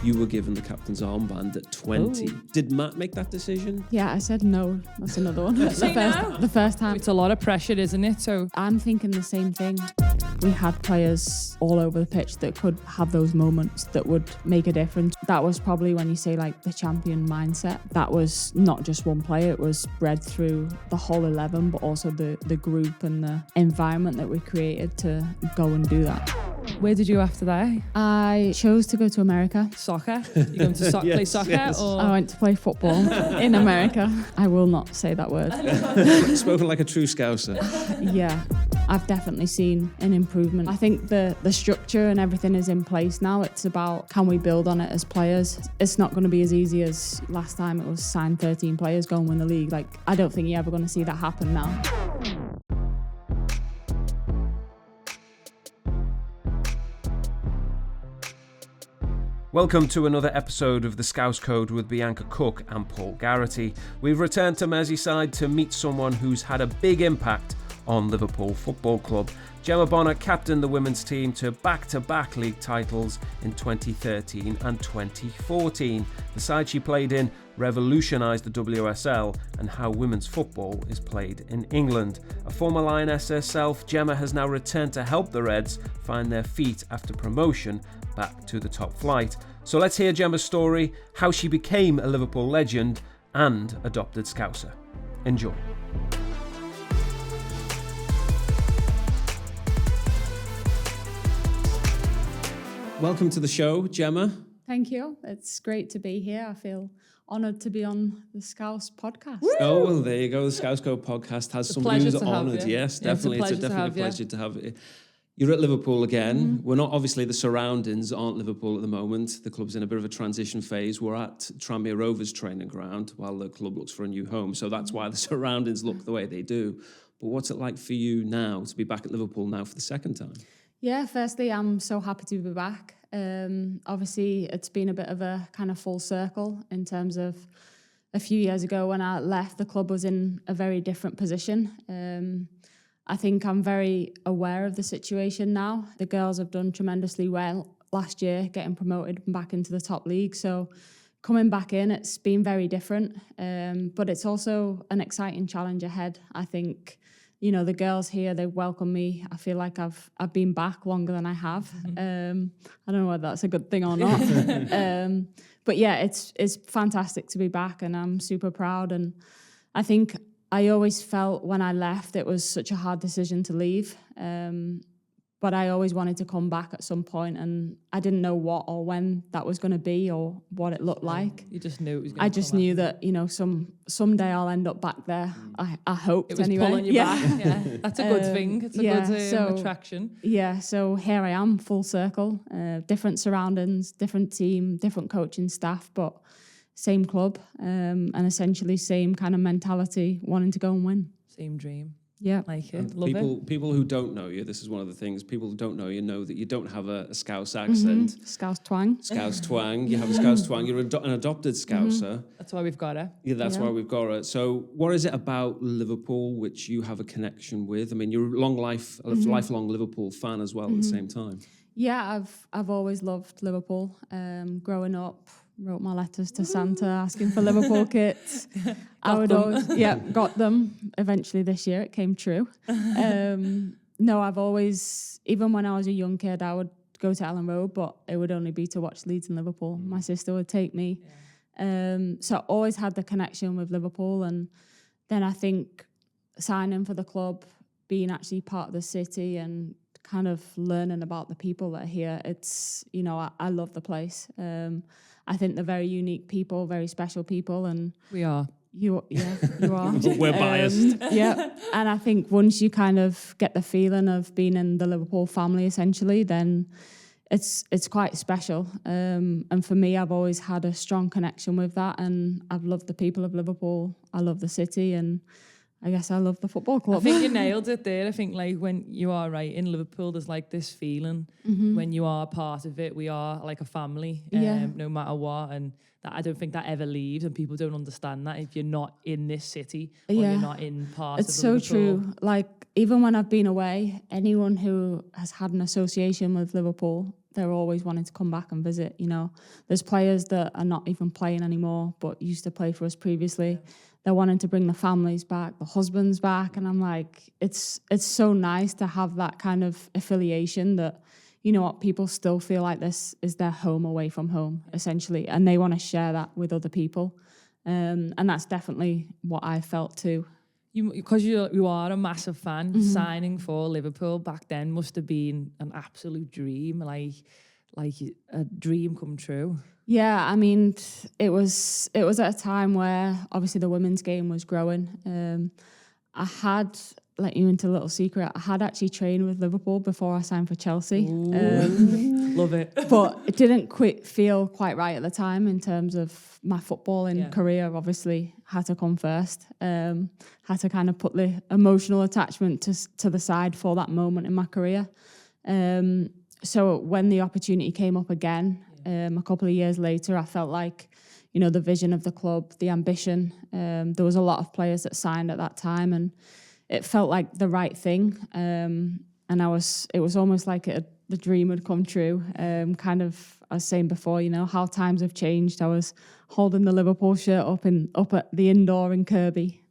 you were given the captain's armband at 20. Oh. Did Matt make that decision? Yeah, I said no. That's another one. The first time. It's a lot of pressure, isn't it? So I'm thinking the same thing. We had players all over the pitch that could have those moments that would make a difference. That was probably when you say like the champion mindset. That was not just one player, it was spread through the whole 11, but also the group and the environment that we created to go and do that. where did you go after that? I chose to go to America. Soccer? You going to Yes, play soccer? yes. Or? I went to play football in America. I will not say that word. Spoken like a true Scouser. Yeah, I've definitely seen an improvement. I think the structure and everything is in place now. It's about, can we build on it as players? It's not going to be as easy as last time it was sign 13 players, go and win the league. Like, I don't think you're ever going to see that happen now. Welcome to another episode of the Scouse Code with Bianca Cook and Paul Garrity. We've returned to Merseyside to meet someone who's had a big impact on Liverpool Football Club. Gemma Bonner captained the women's team to back-to-back league titles in 2013 and 2014. The side she played in revolutionised the WSL and how women's football is played in England. A former Lioness herself, Gemma has now returned to help the Reds find their feet after promotion back to the top flight. So let's hear Gemma's story, how she became a Liverpool legend and adopted Scouser. Enjoy. Welcome to the show, Gemma. Thank you. It's great to be here. I feel honoured to be on the Scouse podcast. Oh, well, there you go. The Scouse Code podcast has somebody who's honoured. Yes, definitely. It's definitely a pleasure to have you. You're at Liverpool again. Mm-hmm. We're not, obviously, the surroundings aren't Liverpool at the moment. The club's in a bit of a transition phase. We're at Tranmere Rovers training ground while the club looks for a new home. So that's why the surroundings look the way they do. But what's it like for you now to be back at Liverpool now for the second time? Yeah, firstly, I'm so happy to be back. Obviously, it's been a bit of a kind of full circle in terms of a few years ago when I left, the club was in a very different position. I think I'm very aware of the situation now. The girls have done tremendously well last year, getting promoted back into the top league. So coming back in, it's been very different. But it's also an exciting challenge ahead. I think, you know, the girls here, they welcome me. I feel like I've been back longer than I have. I don't know whether that's a good thing or not. But yeah, it's fantastic to be back and I'm super proud. And I think I always felt when I left, it was such a hard decision to leave. But I always wanted to come back at some point and I didn't know what or when that was going to be or what it looked like. You just knew it was going to I just knew that, you know, someday I'll end up back there. I hoped it was anyway. pulling you back. Yeah, that's a good thing. It's a good attraction. Yeah, so here I am, full circle, different surroundings, different team, different coaching staff, but same club and essentially same kind of mentality, wanting to go and win. Same dream. Yeah. Like it. Love it. People who don't know you, this is one of the things, people who don't know you know that you don't have a Scouse accent. Mm-hmm. Scouse twang. Scouse twang. You have a Scouse twang. You're an adopted Scouser. That's why we've got her. Yeah, that's why we've got her. So what is it about Liverpool which you have a connection with? I mean, you're a lifelong Liverpool fan as well at the same time. Yeah, I've always loved Liverpool. Growing up, wrote my letters to Santa asking for Liverpool kits. Got them. Eventually this year it came true. No, I've always, even when I was a young kid, I would go to Ellen Road, but it would only be to watch Leeds and Liverpool. My sister would take me. So I always had the connection with Liverpool. And then I think signing for the club, being actually part of the city and kind of learning about the people that are here, it's, you know, I love the place. I think they're very unique people, very special people, and we are. You are. We're biased. Yeah, and I think once you kind of get the feeling of being in the Liverpool family, essentially, then it's quite special. And for me, I've always had a strong connection with that, and I've loved the people of Liverpool. I love the city, and I guess I love the football club. I think you nailed it there. I think like when you are right in Liverpool, there's like this feeling when you are part of it. We are like a family, no matter what. And that, I don't think that ever leaves. And people don't understand that if you're not in this city or you're not in part of Liverpool. It's so true. Like even when I've been away, anyone who has had an association with Liverpool, they're always wanting to come back and visit. You know, there's players that are not even playing anymore, but used to play for us previously. They're wanting to bring the families back, the husbands back, and I'm like, it's so nice to have that kind of affiliation that, you know what, people still feel like this is their home away from home, essentially, and they want to share that with other people. And that's definitely what I felt too. Because you are a massive fan, signing for Liverpool back then must have been an absolute dream, like a dream come true. Yeah, I mean, it was at a time where obviously the women's game was growing. I had, let you into a little secret, I had actually trained with Liverpool before I signed for Chelsea. Love it. But it didn't feel quite right at the time in terms of my footballing career. Obviously had to come first. Had to kind of put the emotional attachment to the side for that moment in my career. So when the opportunity came up again, a couple of years later, I felt like, you know, the vision of the club, the ambition, there was a lot of players that signed at that time, and it felt like the right thing. And it was almost like the dream had come true. Kind of, I was saying before, you know, how times have changed. I was holding the Liverpool shirt up at the indoor in Kirby.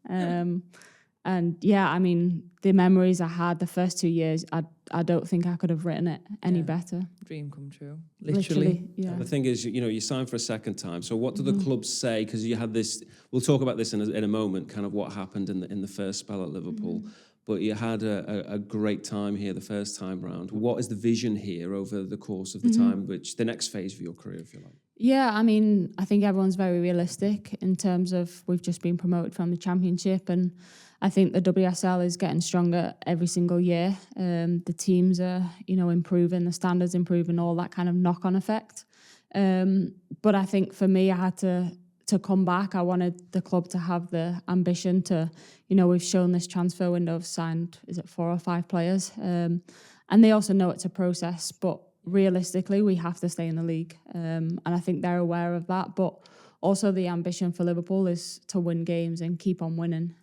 And yeah, I mean, the memories I had the first 2 years, I don't think I could have written it any better. Dream come true. Literally. Yeah. The thing is, you know, you signed for a second time. So what do the clubs say? Because you had this, we'll talk about this in a moment, kind of what happened in the first spell at Liverpool. But you had a great time here the first time round. What is the vision here over the course of the time, which the next phase of your career, if you like? Yeah, I mean, I think everyone's very realistic in terms of we've just been promoted from the Championship, and I think the WSL is getting stronger every single year. The teams are, you know, improving, the standards improving, all that kind of knock-on effect. But I think for me, I had to come back. I wanted the club to have the ambition to, you know, we've shown this transfer window, I've signed, is it 4 or 5 players? And they also know it's a process, but realistically, we have to stay in the league. And I think they're aware of that. But also the ambition for Liverpool is to win games and keep on winning.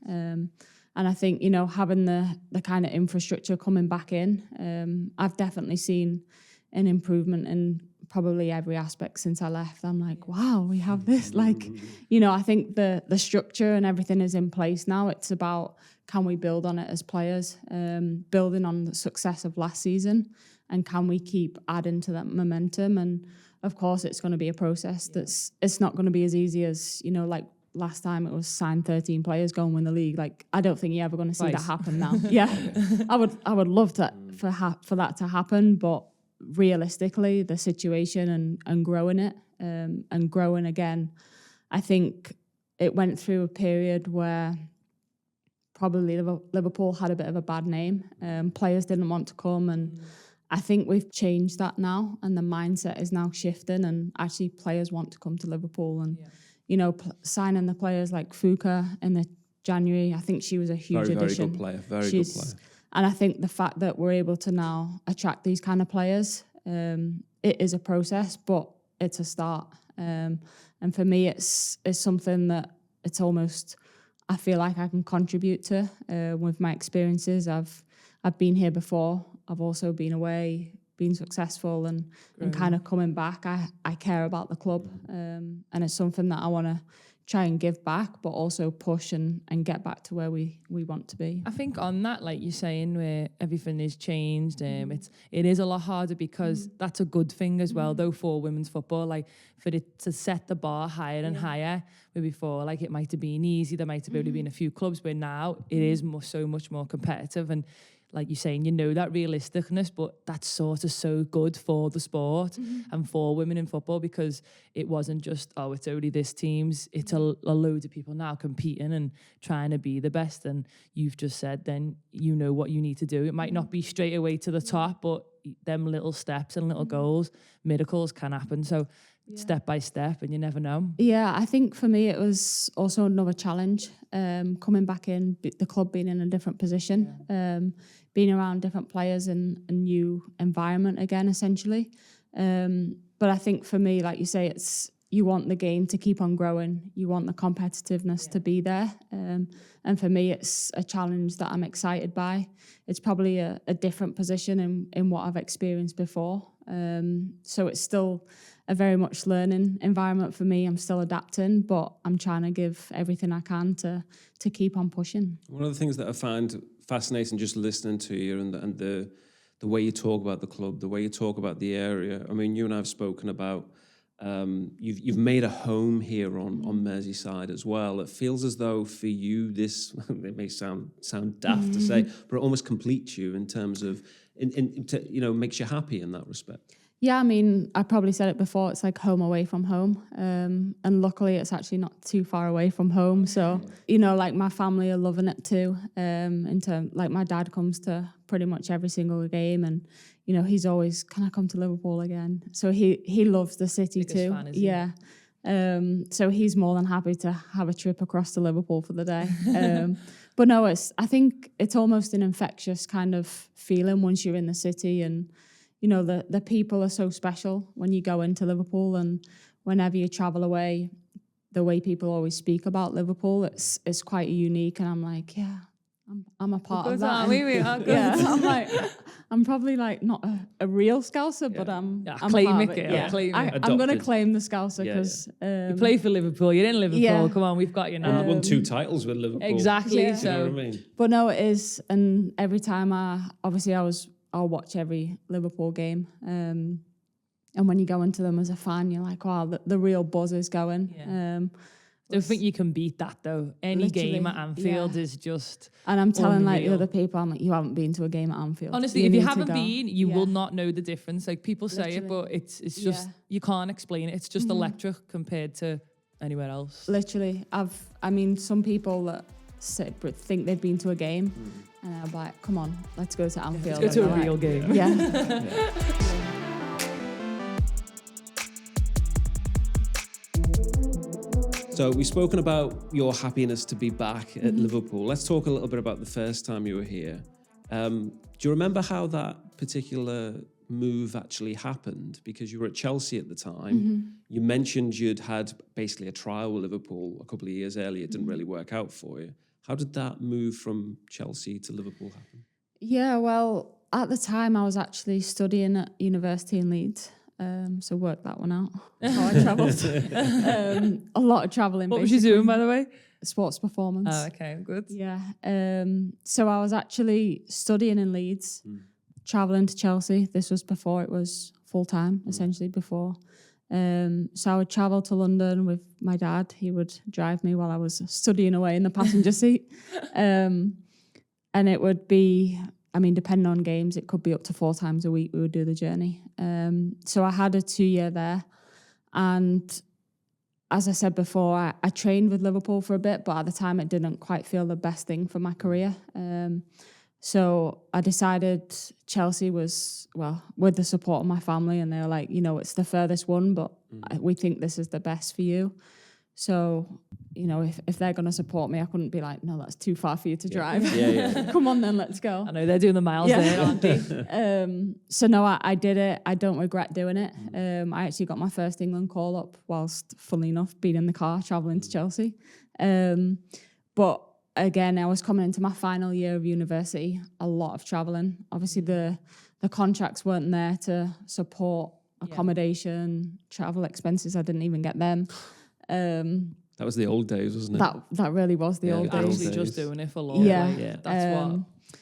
And I think, you know, having the kind of infrastructure coming back in, I've definitely seen an improvement in probably every aspect since I left. I'm like, wow, we have this. Like, you know, I think the structure and everything is in place now. It's about, can we build on it as players, building on the success of last season, and can we keep adding to that momentum? And of course, it's going to be a process. It's not going to be as easy as, you know, like last time it was sign 13 players, go and win the league. Like, I don't think you're ever going to see that happen now. Yeah, I would love that for that to happen, but realistically, the situation and growing it and growing again, I think it went through a period where probably Liverpool had a bit of a bad name. Players didn't want to come, and I think we've changed that now, and the mindset is now shifting, and actually players want to come to Liverpool. And you know, signing the players like Fuka in the January, I think she was a huge addition. Very good player. And I think the fact that we're able to now attract these kind of players, it is a process, but it's a start. And for me, it's something that it's almost, I feel like I can contribute to with my experiences. I've been here before. I've also been away, been successful, and kind of coming back. I care about the club, and it's something that I want to try and give back, but also push and get back to where we want to be. I think on that, like you're saying, where everything is changed, it is a lot harder because that's a good thing as well, though, for women's football, like for it to set the bar higher and higher. Where before, like, it might have been easy, there might have only been a few clubs, but now it is so much more competitive. And like you're saying, you know, that realisticness, but that's sort of so good for the sport and for women in football, because it wasn't just, oh, it's only this team's, it's a load of people now competing and trying to be the best. And you've just said, then you know what you need to do. It might not be straight away to the top, but them little steps and little goals, miracles can happen. So step by step, and you never know. Yeah, I think for me it was also another challenge, coming back in, the club being in a different position, being around different players and a new environment again, essentially. But I think for me, like you say, you want the game to keep on growing. You want the competitiveness to be there. And for me, it's a challenge that I'm excited by. It's probably a different position in what I've experienced before. So it's still a very much learning environment for me. I'm still adapting, but I'm trying to give everything I can to keep on pushing. One of the things that I find fascinating just listening to you and the way you talk about the club, the way you talk about the area. I mean, you and I have spoken about you've made a home here on Merseyside as well. It feels as though for you this it may sound daft to say, but it almost completes you in terms of makes you happy in that respect. Yeah, I mean, I probably said it before, it's like home away from home. And luckily it's actually not too far away from home. So, like my family are loving it too. Like my dad comes to pretty much every single game and, he's always, can I come to Liverpool again? So he loves the city too. Fan, yeah. So he's more than happy to have a trip across to Liverpool for the day. But no, I think it's almost an infectious kind of feeling once you're in the city, and the people are so special when you go into Liverpool, and whenever you travel away, the way people always speak about Liverpool, it's quite unique, and I'm like, yeah, I'm a part of that. We are good. Yeah, I'm probably like not a real Scouser, but I'm claim part it. of it. Yeah. Claim it. I'm going to claim the Scouser because you play for Liverpool. You're in Liverpool. Yeah. Come on, we've got you now. And won 2 titles with Liverpool. Exactly. Yeah. So, you know what I mean? But no, it is, and every time I'll watch every Liverpool game. And when you go into them as a fan, you're like, wow, the real buzz is going. Yeah. I don't think you can beat that though. Any game at Anfield is just And I'm telling unreal. like the other people, I'm like, you haven't been to a game at Anfield. Honestly, if you haven't been, you will not know the difference. Like people say it, but it's just you can't explain it. It's just electric compared to anywhere else. Literally, some people that think they've been to a game, and I'm like, come on, let's go to Anfield. Let's go to a real game. Yeah. So we've spoken about your happiness to be back at Liverpool. Let's talk a little bit about the first time you were here. Do you remember how that particular move actually happened? Because you were at Chelsea at the time. You mentioned you'd had basically a trial with Liverpool a couple of years earlier. It didn't really work out for you. How did that move from Chelsea to Liverpool happen? Yeah, well, at the time I was actually studying at university in Leeds. So worked that one out. How I travelled. A lot of travelling. What was you doing, by the way? Sports performance. Oh, okay, good. Yeah. So I was actually studying in Leeds, travelling to Chelsea. This was before it was full-time, essentially, before. So I would travel to London with my dad. He would drive me while I was studying away in the passenger seat. And it would be, depending on games, it could be up to 4 times a week we would do the journey. So I had a 2-year there. And as I said before, I trained with Liverpool for a bit, but at the time it didn't quite feel the best thing for my career. So I decided Chelsea was, with the support of my family, and they were like, it's the furthest one, but we think this is the best for you. So, if they're going to support me, I couldn't be like, no, that's too far for you to drive. Come on then, let's go. I know, they're doing the miles there, aren't they? So no, I did it. I don't regret doing it. I actually got my first England call up whilst, funnily enough, being in the car, travelling to Chelsea. But again, I was coming into my final year of university, a lot of travelling. Obviously, the contracts weren't there to support accommodation, travel expenses. I didn't even get them. That was the old days, wasn't it? That really was the old days. Actually just doing it for love. Yeah. That's what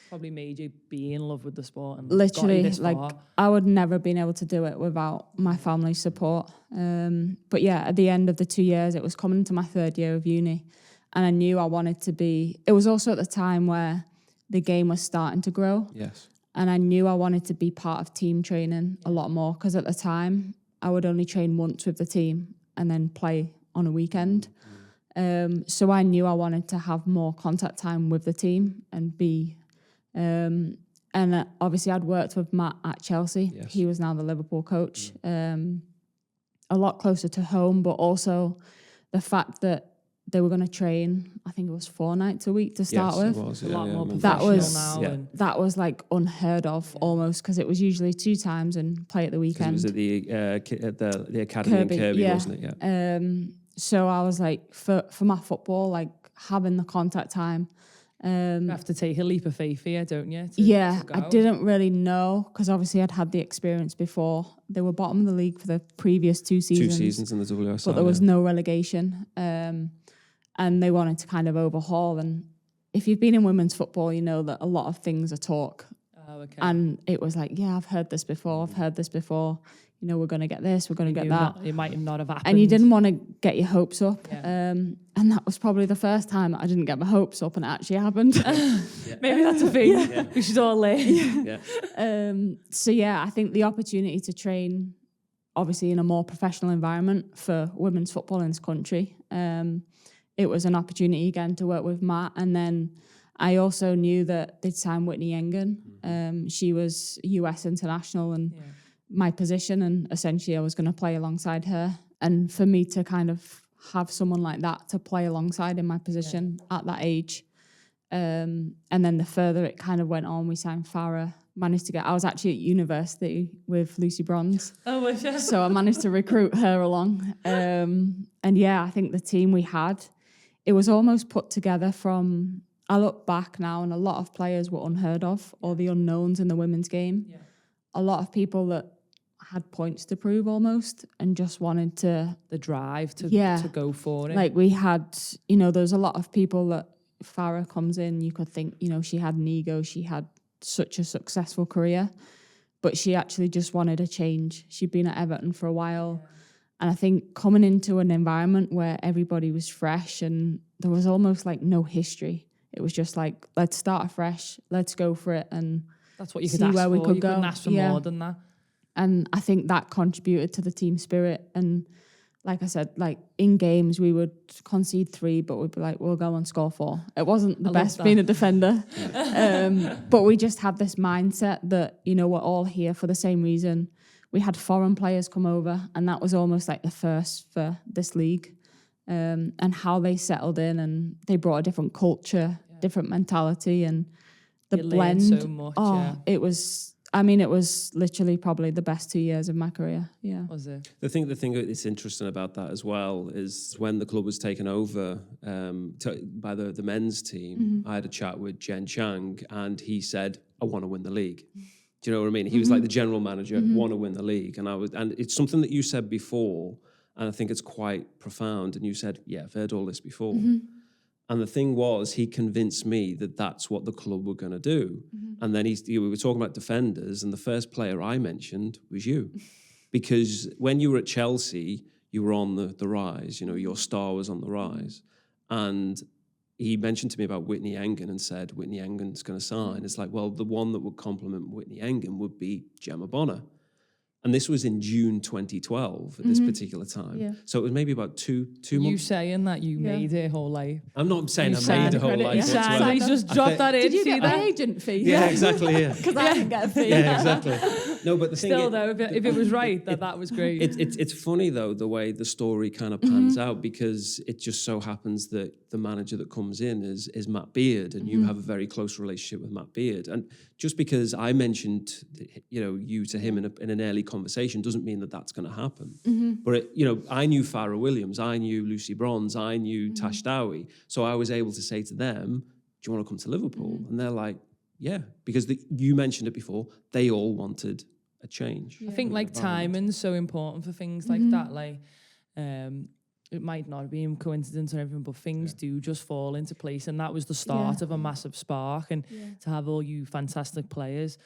probably made you be in love with the sport. And literally, got you this far. I would never have been able to do it without my family's support. But yeah, at the end of the 2 years, it was coming into my 3rd year of uni. And I knew I wanted to be... It was also at the time where the game was starting to grow. Yes. And I knew I wanted to be part of team training a lot more, because at the time, I would only train once with the team and then play on a weekend. So I knew I wanted to have more contact time with the team and be... and obviously I'd worked with Matt at Chelsea. Yes. He was now the Liverpool coach. A lot closer to home, but also the fact that they were going to train, I think it was 4 nights a week to start with. It was, a lot more That professional was now. And that was like unheard of almost, because it was usually 2 times and play at the weekend. It was at the academy in Kirby, wasn't it? Yeah. So I was like, for my football, like having the contact time. you have to take a leap of faith here, don't you? Yeah, to I go. didn't really know, because obviously I'd had the experience before. They were bottom of the league for the previous 2 seasons. 2 seasons in the WSL. But there was no relegation. And they wanted to kind of overhaul. And if you've been in women's football, you know that a lot of things are talk. Oh, okay. And it was like, yeah, I've heard this before. You know, we're going to get this, we're going to get that. It might not have happened. And you didn't want to get your hopes up. Yeah. And that was probably the first time I didn't get my hopes up and it actually happened. Maybe that's a thing. Yeah. We should all learn. So, yeah, I think the opportunity to train, obviously in a more professional environment for women's football in this country, it was an opportunity again to work with Matt. And then I also knew that they'd signed Whitney Engen. She was US international and my position, and essentially I was going to play alongside her. And for me to kind of have someone like that to play alongside in my position at that age. And then the further it kind of went on, we signed Farah, I was actually at university with Lucy Bronze. Oh, was you? So I managed to recruit her along. And yeah, I think the team we had, it was almost put together from, I look back now and a lot of players were unheard of, or the unknowns in the women's game. Yeah. A lot of people that had points to prove almost and just wanted to... The drive to go for it. Like we had, you know, there's a lot of people that Farah comes in, you could think, you know, she had an ego, she had such a successful career, but she actually just wanted a change. She'd been at Everton for a while. And I think coming into an environment where everybody was fresh and there was almost like no history. It was just like, let's start afresh, let's go for it. And that's what you could ask for. We could you go. couldn't ask for more than that. And I think that contributed to the team spirit. And like I said, like in games, we would concede 3, but we'd be like, we'll go and score 4. It wasn't the best being a defender. But we just had this mindset that, you know, we're all here for the same reason. We had foreign players come over, and that was almost like the first for this league. And how they settled in, and they brought a different culture, different mentality, and the blend. So much, it was literally probably the best 2 years of my career. Yeah. Was it? The thing that's interesting about that as well is when the club was taken over by the men's team, I had a chat with Jen Chang, and he said, I want to win the league. Do you know what I mean? He was like the general manager, want to win the league. And it's something that you said before, and I think it's quite profound. And you said, yeah, I've heard all this before. And the thing was, he convinced me that that's what the club were going to do. And then we were talking about defenders, and the first player I mentioned was you. Because when you were at Chelsea, you were on the rise. You know, your star was on the rise. And he mentioned to me about Whitney Engen and said, Whitney Engen's going to sign. It's like, well, the one that would complement Whitney Engen would be Gemma Bonner. And this was in June 2012 at this particular time. Yeah. So it was maybe about two months. You saying that you made her whole life. I'm not saying I made a whole life. Yeah. He's just dropped that in. Did you get my agent fee? Yeah, exactly. Yeah. Because I didn't get a fee. Yeah, exactly. No, but the thing still though, if it was right, that was great. It's funny though the way the story kind of pans out, because it just so happens that the manager that comes in is Matt Beard, and you have a very close relationship with Matt Beard. And just because I mentioned you to him in an early conversation doesn't mean that that's going to happen. But I knew Farah Williams, I knew Lucy Bronze, I knew Tash Dowie, so I was able to say to them, do you want to come to Liverpool? And they're like, yeah, because you mentioned it before, they all wanted a change. I think like timing's so important for things like that. Like it might not be a coincidence or everything, but things do just fall into place. And that was the start of a massive spark. And to have all you fantastic players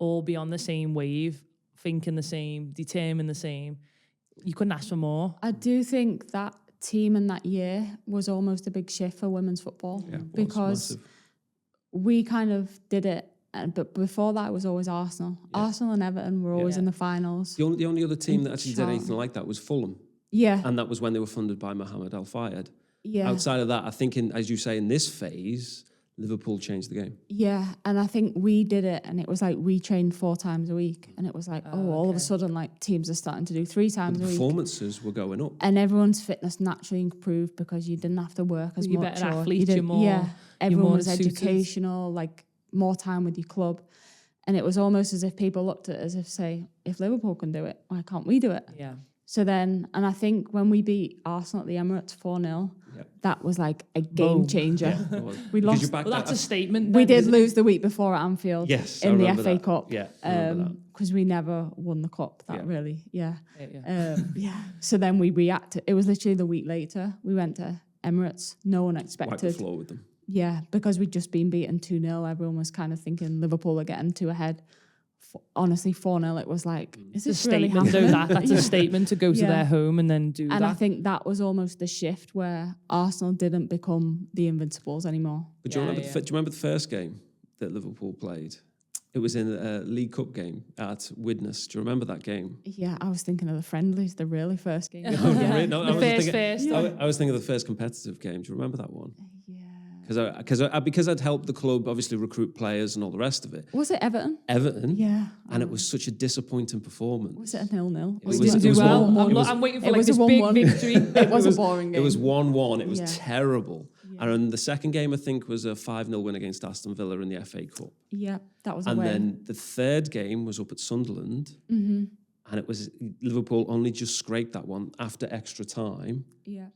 all be on the same wave, thinking the same, determined the same, you couldn't ask for more. I do think that team in that year was almost a big shift for women's football, because we kind of did it. But before that, it was always Arsenal. Arsenal and Everton were always in the finals. The only other team that actually did anything like that was Fulham. Yeah. And that was when they were funded by Mohammed Al Fayed. Yeah. Outside of that, I think, as you say, in this phase, Liverpool changed the game. Yeah, and I think we did it, and it was like we trained 4 times a week, and it was like, all of a sudden, like teams are starting to do 3 times a week. Performances were going up, and everyone's fitness naturally improved because you didn't have to work as You're much. better athletes, you're more. Yeah, everyone more was suited. educational, like more time with your club, and it was almost as if people looked at it as if say, if Liverpool can do it, why can't we do it? Yeah. So then, and I think when we beat Arsenal at the Emirates 4-0, that was like a game changer. We lost. Well, that's a statement. We then, did lose the week before at Anfield in the FA Cup. Yeah, because we never won the cup. Really, Yeah. So then we reacted. It was literally the week later. We went to Emirates. No one expected. Wipe the floor with them. Yeah, because we'd just been beaten 2-0. Everyone was kind of thinking Liverpool are getting 2 ahead. Honestly, 4-0, it was like, is this really happening? That's a statement to go to their home and then do that. And I think that was almost the shift where Arsenal didn't become the Invincibles anymore. But do you remember the first game that Liverpool played? It was in a League Cup game at Widnes. Do you remember that game? Yeah, I was thinking of the friendlies, the really first game. I was thinking of the first competitive game. Do you remember that one? Because I'd helped the club obviously recruit players and all the rest of it. Was it Everton? Everton. Yeah. And it was such a disappointing performance. Was it a 0-0? We didn't do well. I'm waiting for like this big victory. It was a boring game. It was 1-1. It was terrible. Yeah. And the second game, I think, was a 5-0 win against Aston Villa in the FA Cup. Yeah, that was a win. win. And then the third game was up at Sunderland. Mm-hmm. And it was Liverpool only just scraped that one after extra time. Yeah.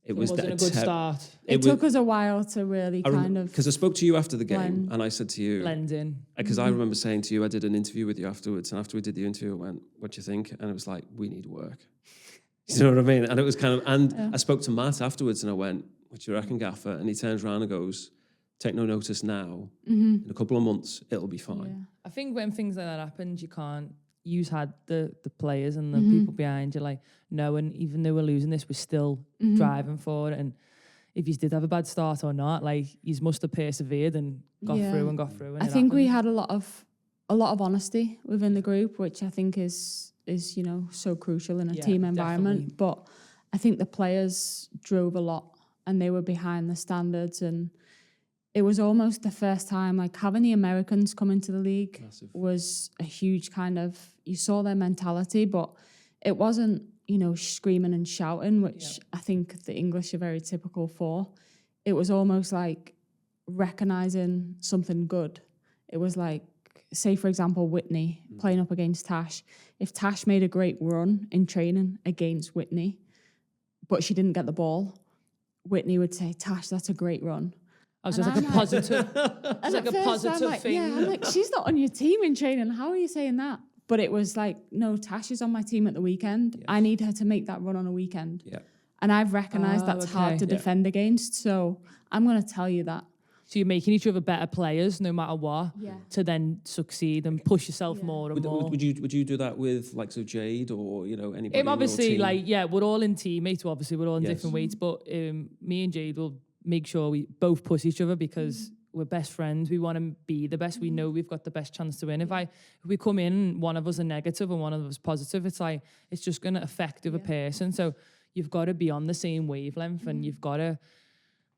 It wasn't a good start. It took us a while to really because I spoke to you after the game and I said to you... Blend in. Because I remember saying to you, I did an interview with you afterwards, and after we did the interview, I went, what do you think? And it was like, we need work. You know what I mean? And it was kind of... And I spoke to Matt afterwards and I went, what do you reckon, Gaffer? And he turns around and goes, take no notice now. In a couple of months, it'll be fine. Yeah. I think when things like that happen, you can't... You've had the players and the people behind you, like, no, and even though we're losing this, we're still driving forward. And if you did have a bad start or not, like, you must have persevered and got through. And I think we had a lot of honesty within the group, which I think is so crucial in a team environment. Definitely. But I think the players drove a lot and they were behind the standards, and it was almost the first time, like, having the Americans come into the league was a huge kind of, you saw their mentality, but it wasn't, screaming and shouting, which I think the English are very typical for. It was almost like recognising something good. It was like, say, for example, Whitney playing up against Tash. If Tash made a great run in training against Whitney, but she didn't get the ball, Whitney would say, Tash, that's a great run. Oh, so it's like a positive, it's like a positive thing. Yeah, I'm like, she's not on your team in training. How are you saying that? But it was like, no, Tash is on my team at the weekend. Yes. I need her to make that run on a weekend. Yeah. And I've recognised that's hard to defend against. So I'm going to tell you that. So you're making each other better players, no matter what, to then succeed and push yourself more and more. Would you do that with like so Jade or anybody? Obviously, we're all in teammates. Obviously, we're all in different weights, but me and Jade will make sure we both push each other because we're best friends. We want to be the best. We know we've got the best chance to win. If we come in and one of us are negative and one of us positive, it's just going to affect the other person. So you've got to be on the same wavelength and you've got to,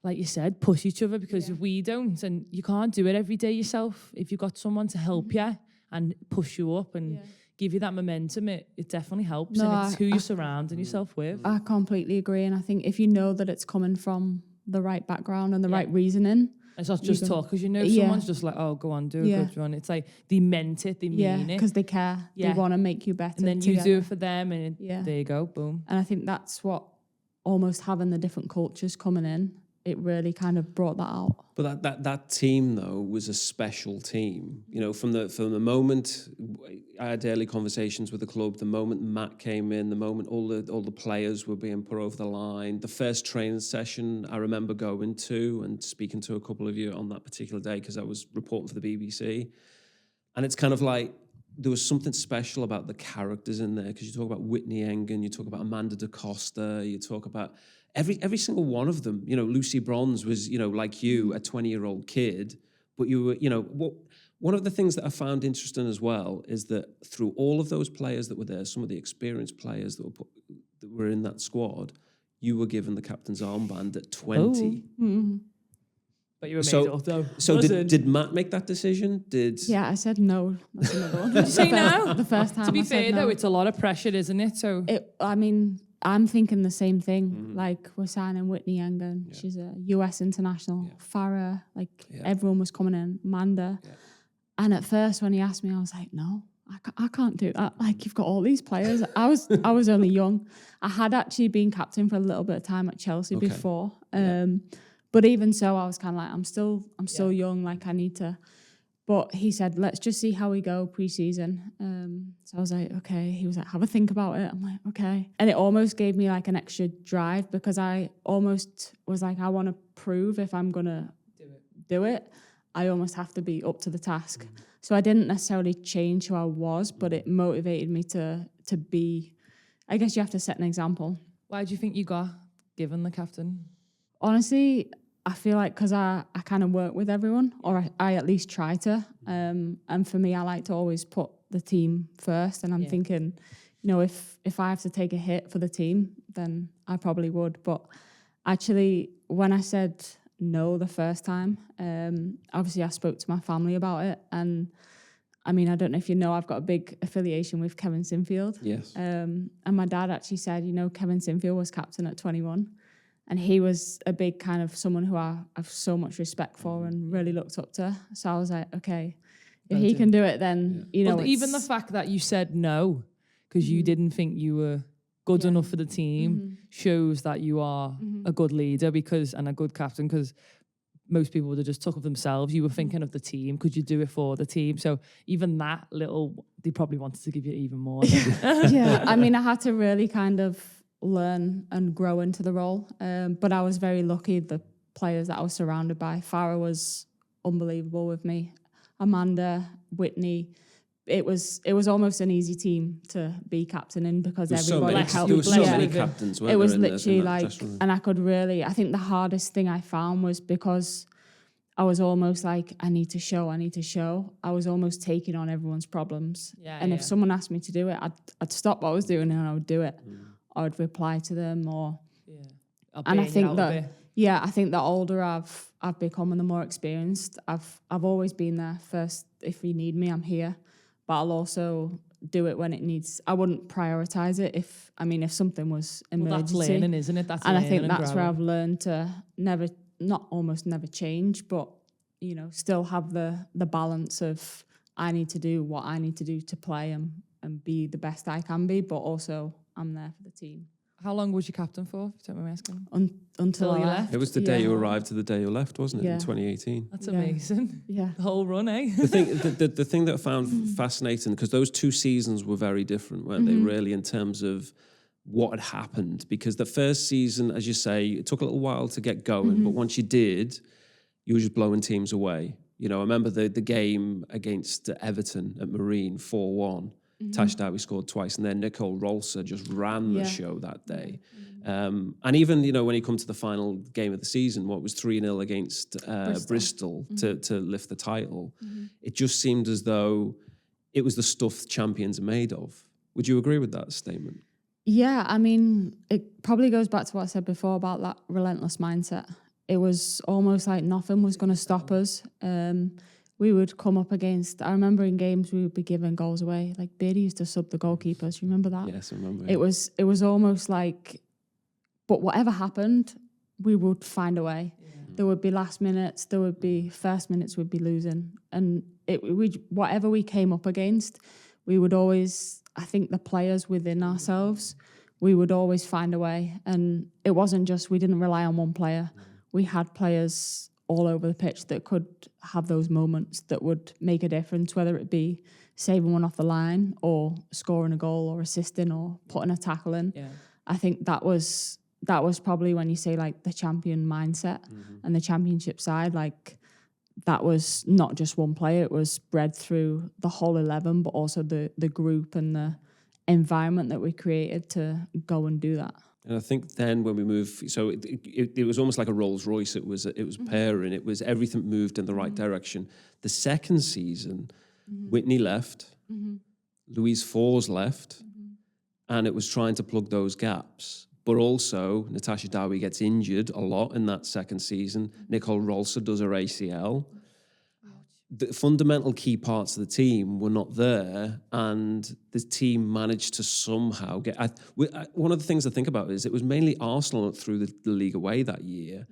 like you said, push each other, because if we don't, and you can't do it every day yourself, if you've got someone to help you and push you up and give you that momentum, it definitely helps. And it's who you're surrounding yourself with. I completely agree. And I think if you know that it's coming from the right background and the right reasoning. It's not just talk, because someone's just like, oh, go on, do a good run. It's like they meant it, they mean it. Because they care. They want to make you better. And then you do it for them, and there you go, boom. And I think that's what almost having the different cultures coming in, it really kind of brought that out. But that team though was a special team. From the moment I had daily conversations with the club, the moment Matt came in, the moment all the players were being put over the line, the first training session I remember going to and speaking to a couple of you on that particular day because I was reporting for the BBC, and it's kind of like there was something special about the characters in there, because you talk about Whitney Engen, you talk about Amanda Da Costa, you talk about every single one of them. Lucy Bronze was, like you, a 20-year-old kid, but you were, one of the things that I found interesting as well is that through all of those players that were there, some of the experienced players that were in that squad, you were given the captain's armband at 20. Oh. Mm-hmm. But you were made up though. So did Matt make that decision? Yeah, I said no. That's another one. Did you say no? The first time. To be I fair said no. though, it's a lot of pressure, isn't it? So I mean, I'm thinking the same thing. Like, we're signing Whitney Yengen. Yeah. She's a US international. Yeah. Farah, everyone was coming in. Amanda. Yeah. And at first, when he asked me, I was like, no, I can't do that. Like, you've got all these players. I was only young. I had actually been captain for a little bit of time at Chelsea before. But even so, I was kind of like, I'm still young. Like, I need to. But he said, let's just see how we go pre-season. So I was like, okay. He was like, have a think about it. I'm like, okay. And it almost gave me like an extra drive, because I almost was like, I want to prove if I'm going to do it, I almost have to be up to the task. So I didn't necessarily change who I was, but it motivated me to be, I guess you have to set an example. Why do you think you got given the captain? Honestly, I feel like because I kind of work with everyone, or I at least try to. And for me, I like to always put the team first. And I'm thinking, if I have to take a hit for the team, then I probably would. But actually, when I said no the first time, obviously I spoke to my family about it. And I mean, I don't know if you know, I've got a big affiliation with Kevin Sinfield. Yes. And my dad actually said, Kevin Sinfield was captain at 21. And he was a big kind of someone who I have so much respect for and really looked up to. So I was like, okay, if he can do it, then, But even the fact that you said no, because you didn't think you were good enough for the team, shows that you are a good leader and a good captain, because most people would have just took of themselves. You were thinking of the team. Could you do it for the team? So even that little, they probably wanted to give you even more. Yeah, I mean, I had to really kind of learn and grow into the role. But I was very lucky, the players that I was surrounded by. Farah was unbelievable with me. Amanda, Whitney. It was almost an easy team to be captain in, because everybody helped. There were so many captains, weren't there? It was literally and I could really, I think the hardest thing I found was because I was almost like, I need to show. I was almost taking on everyone's problems. And if someone asked me to do it, I'd stop what I was doing and I would do it. I would reply to them, and I think that I think the older I've become and the more experienced, I've always been there first. If you need me, I'm here, but I'll also do it when it needs. I wouldn't prioritize it if something was emergency. Well, that's learning, isn't it? And I think that's where I've learned to never change, but still have the balance of, I need to do what I need to do to play and be the best I can be, but also I'm there for the team. How long was you captain for, if you don't mind me asking? Until you left. It was the day you arrived to the day you left, wasn't it, in 2018? That's amazing. Yeah. The whole run, eh? The thing that I found fascinating, because those 2 seasons were very different, weren't they, really, in terms of what had happened? Because the first season, as you say, it took a little while to get going, but once you did, you were just blowing teams away. I remember the game against Everton at Marine, 4-1. Tash Dowey scored twice, and then Nicole Rolser just ran the show that day. And even, when you come to the final game of the season, what was 3-0 against Bristol to lift the title, it just seemed as though it was the stuff champions are made of. Would you agree with that statement? Yeah, I mean, it probably goes back to what I said before about that relentless mindset. It was almost like nothing was going to stop us. We would come up against, I remember in games we would be giving goals away. Like, Beatty used to sub the goalkeepers. You remember that? Yes, I remember. It was almost like, but whatever happened, we would find a way. Yeah. There would be last minutes, there would be first minutes we'd be losing. And whatever we came up against, we would always, I think the players within ourselves, we would always find a way. And it wasn't just, we didn't rely on one player. We had players all over the pitch that could have those moments that would make a difference, whether it be saving one off the line or scoring a goal or assisting or putting a tackle in. Yeah. I think that was probably when you say like the champion mindset and the championship side, like that was not just one player, it was spread through the whole 11, but also the group and the environment that we created to go and do that. And I think then when we moved, so it was almost like a Rolls Royce. It was pairing. It was everything moved in the right direction. The second season, Whitney left, Louise Fors left, and it was trying to plug those gaps. But also, Natasha Dowie gets injured a lot in that second season. Nicole Rolser does her ACL. The fundamental key parts of the team were not there, and the team managed to somehow get... one of the things I think about is it was mainly Arsenal that threw the league away that year,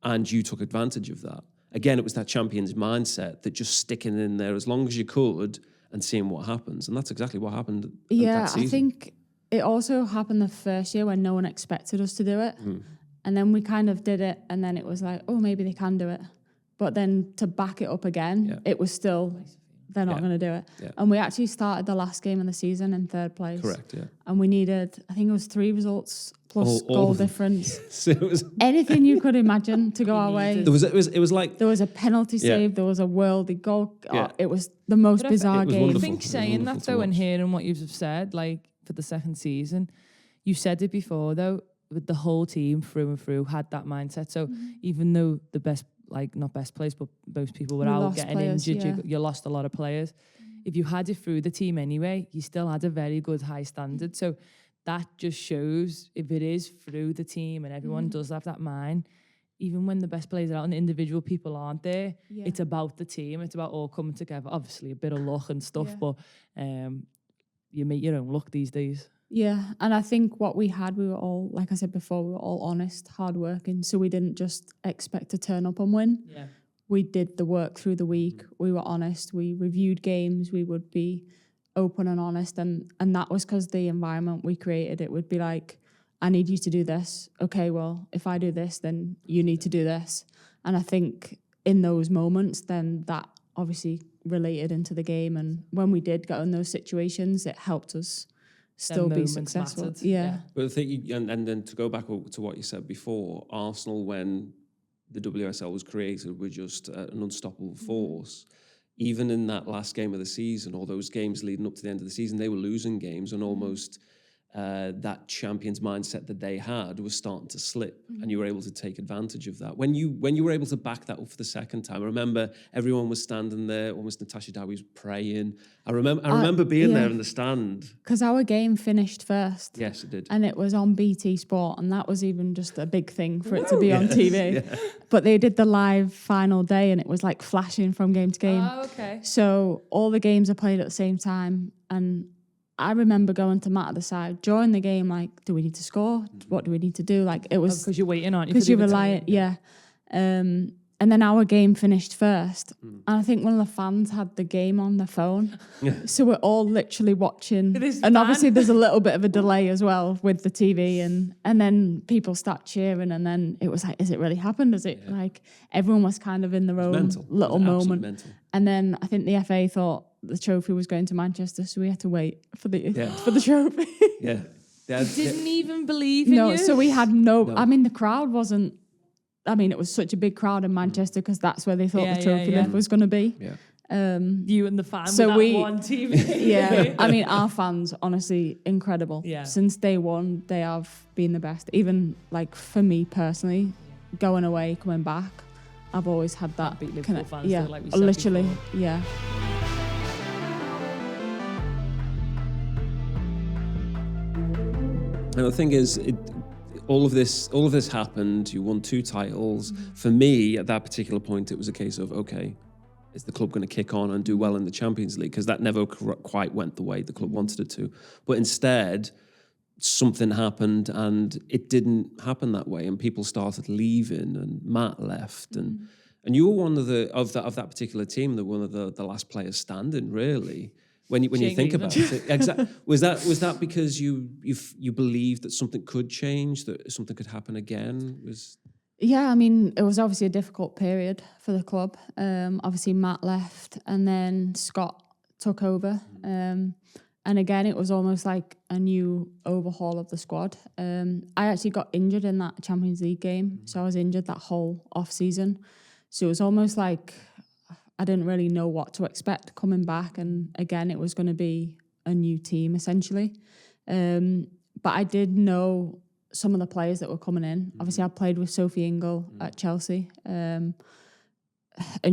and you took advantage of that. Again, it was that champions mindset that just sticking in there as long as you could and seeing what happens, and that's exactly what happened that season. I think it also happened the first year when no one expected us to do it, and then we kind of did it, and then it was like, oh, maybe they can do it. But then to back it up again, it was still, they're not going to do it. Yeah. And we actually started the last game of the season in third place. Correct, yeah. And we needed, I think it was 3 results plus goal difference. So it was anything you could imagine to go our way. It was like... There was a penalty save, there was a worldy goal. It was the most bizarre game. I think saying that though and hearing what you've said, like for the second season, you said it before though, with the whole team through and through had that mindset. So even though the best, like not best players, but most people were out getting injured, you lost a lot of players. If you had it through the team anyway, you still had a very good high standard. So that just shows if it is through the team and everyone does have that mind, even when the best players are out and the individual people aren't there, it's about the team. It's about all coming together. Obviously a bit of luck and stuff, but you make your own luck these days. Yeah, and I think what we had, we were all, like I said before, we were all honest, hardworking, so we didn't just expect to turn up and win. Yeah. We did the work through the week. We were honest. We reviewed games. We would be open and honest, and that was because the environment we created, it would be like, I need you to do this. Okay, well, if I do this, then you need to do this. And I think in those moments, then that obviously related into the game, and when we did get in those situations, it helped us still be successful. Mattered. Yeah. But I think, and then to go back to what you said before, Arsenal, when the WSL was created, were just an unstoppable force. Even in that last game of the season, or those games leading up to the end of the season, they were losing games, and almost that champions mindset that they had was starting to slip, and you were able to take advantage of that. When you were able to back that up for the second time, I remember everyone was standing there, almost Natasha Dowie was praying. I remember being there in the stand. Because our game finished first. Yes, it did. And it was on BT Sport, and that was even just a big thing for it to be on TV. Yeah. But they did the live final day, and it was like flashing from game to game. Oh, okay. So all the games are played at the same time, and I remember going to Matt at the side during the game, like, do we need to score? What do we need to do? Like, it was... Because you're waiting, aren't you? Because you're relying, yeah. And then our game finished first. And I think one of the fans had the game on their phone. So we're all literally watching. And obviously there's a little bit of a delay as well with the TV. And then people start cheering. And then it was like, is it really happened? Is it like... Everyone was kind of in their own little moment. Mental. And then I think the FA thought the trophy was going to Manchester, so we had to wait for the trophy. Yeah. Didn't even believe in you? No, so we had no... I mean, the crowd wasn't... I mean, it was such a big crowd in Manchester because that's where they thought the trophy lift was going to be. Yeah. You and the fans so with that one TV. Yeah. I mean, our fans, honestly, incredible. Yeah. Since day one, they have been the best. Even, like, for me personally, going away, coming back, I've always had that. Beat Liverpool fans, yeah, like we said literally, before. Yeah. And the thing is, all of this happened. You won 2 titles. For me, at that particular point, it was a case of, okay, is the club going to kick on and do well in the Champions League? Because that never quite went the way the club wanted it to. But instead, something happened, and it didn't happen that way. And people started leaving, and Matt left, and you were one of that particular team, that one of the last players standing, really. When you think about it, exactly. Was that because you believed that something could change, that something could happen again? Yeah, I mean, it was obviously a difficult period for the club. Obviously, Matt left, and then Scott took over. And again, it was almost like a new overhaul of the squad. I actually got injured in that Champions League game, so I was injured that whole off season. So it was almost like I didn't really know what to expect coming back, and again, it was going to be a new team essentially. But I did know some of the players that were coming in. Obviously, I played with Sophie Ingle at Chelsea, and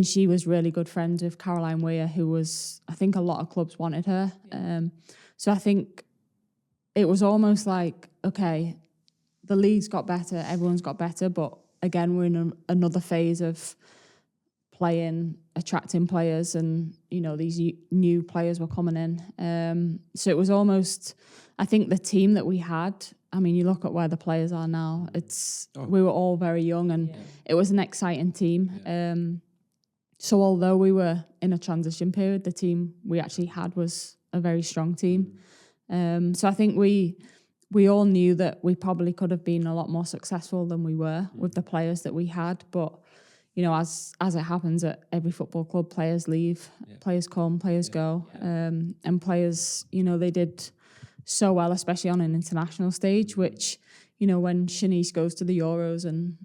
she was really good friends with Caroline Weir, who was, I think a lot of clubs wanted her. So I think it was almost like, okay, the league's got better, everyone's got better, but again, we're in another phase of attracting players, and these new players were coming in. So it was almost, I think the team that we had, I mean, you look at where the players are now, we were all very young, and it was an exciting team. Yeah. So although we were in a transition period, the team we actually had was a very strong team. So I think we all knew that we probably could have been a lot more successful than we were with the players that we had, but as it happens at every football club, players leave, players come, players go, and players, they did so well, especially on an international stage, which, when Shanice goes to the Euros and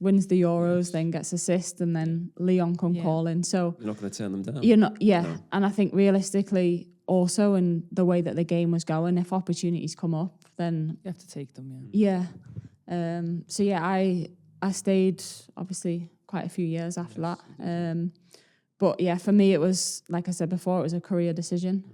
wins the Euros, then gets assist, and then Leon come calling. So you're not going to turn them down. You're not, no. And I think realistically, also in the way that the game was going, if opportunities come up, then you have to take them. So I stayed, obviously, quite a few years after that. But for me, it was, like I said before, it was a career decision.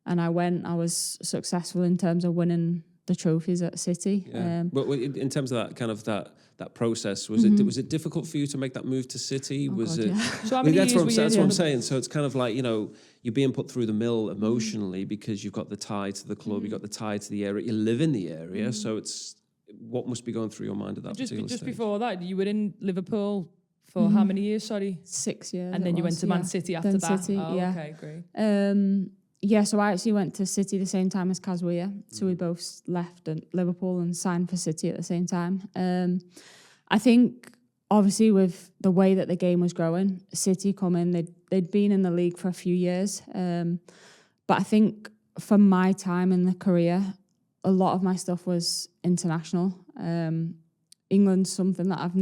And I was successful in terms of winning the trophies at City. But in terms of that kind of that process, was it difficult for you to make that move to City? So how many years were you that's what I'm saying. So it's kind of like, you're being put through the mill emotionally because you've got the tie to the club, you've got the tie to the area, you live in the area, so it's what must be going through your mind at that particular stage? Just before that, you were in Liverpool for how many years, sorry? 6 years. And then you went to Man City after that? City, okay, great. So I actually went to City the same time as Kazuya. So we both left at Liverpool and signed for City at the same time. I think, obviously, with the way that the game was growing, City come in, they'd been in the league for a few years. But I think for my time in the career, a lot of my stuff was international. England's something that I've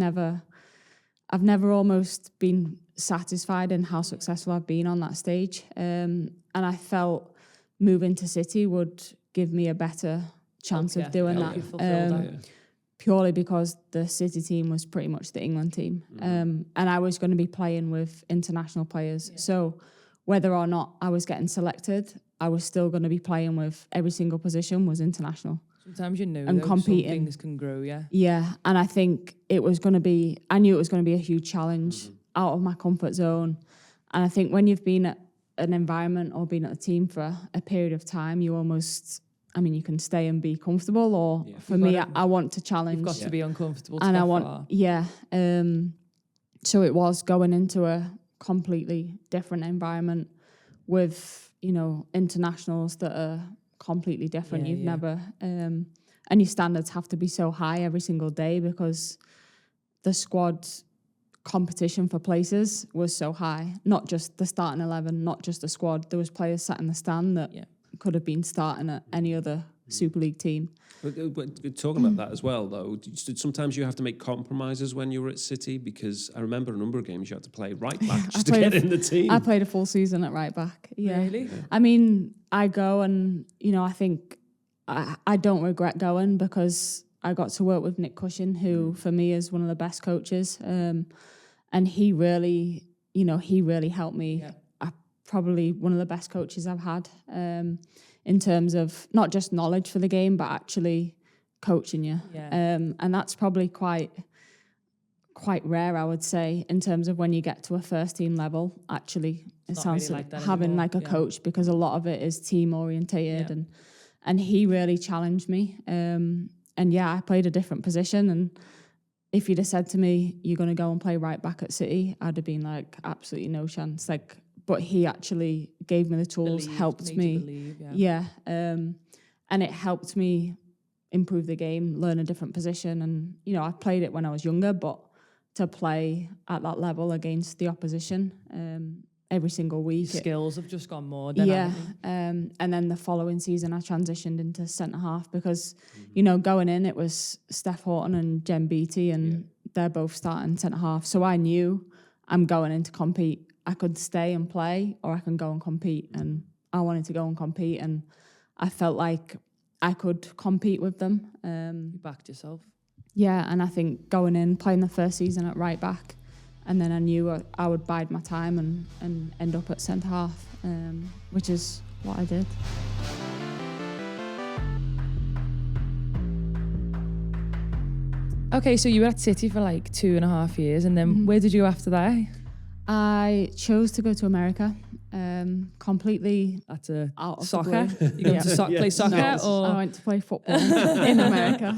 never almost been satisfied in how successful I've been on that stage. And I felt moving to City would give me a better chance of doing that. Purely because the City team was pretty much the England team. And I was going to be playing with international players. Yeah. So whether or not I was getting selected, I was still going to be playing with every single position was international. Sometimes and competing. Some things can grow, Yeah, and I think I knew it was going to be a huge challenge out of my comfort zone. And I think when you've been at an environment or been at a team for a period of time, you almost, you can stay and be comfortable, or for me, I want to challenge. You've got to be uncomfortable to and get I want, far. So it was going into a completely different environment with, internationals that are completely different. You've never, and your standards have to be so high every single day because the squad competition for places was so high. Not just the starting 11, not just the squad. There was players sat in the stand that could have been starting at any other Super League team. But talking about that as well, though, sometimes you have to make compromises when you were at City, because I remember a number of games you had to play right back just to get in the team. I played a full season at right back. Yeah. Really? I go and, I think I don't regret going because I got to work with Nick Cushion, who for me is one of the best coaches. And he really helped me. Yeah. Probably one of the best coaches I've had. In terms of not just knowledge for the game, but actually coaching you. Yeah. And that's probably quite rare, I would say, in terms of when you get to a first team level. Actually, it sounds really like having anymore. Like a coach, because a lot of it is team orientated, and he really challenged me. And I played a different position. And if you'd have said to me, "You're going to go and play right back at City," I'd have been like, absolutely no chance. But he actually gave me the tools, helped me. And it helped me improve the game, learn a different position. And, I played it when I was younger, but to play at that level against the opposition every single week. Skills have just gone more. And then the following season, I transitioned into centre-half because, going in, it was Steph Horton and Jen Beattie, and they're both starting centre-half. So I knew I'm going in to compete. I could stay and play, or I can go and compete. And I wanted to go and compete, and I felt like I could compete with them. You backed yourself. Yeah, and I think going in, playing the first season at right back, and then I knew I would bide my time and end up at centre half, which is what I did. Okay, so you were at City for like 2.5 years, and then where did you go after that? I chose to go to America. Completely That's a out of soccer. the blue. You go to play soccer, or I went to play football in America.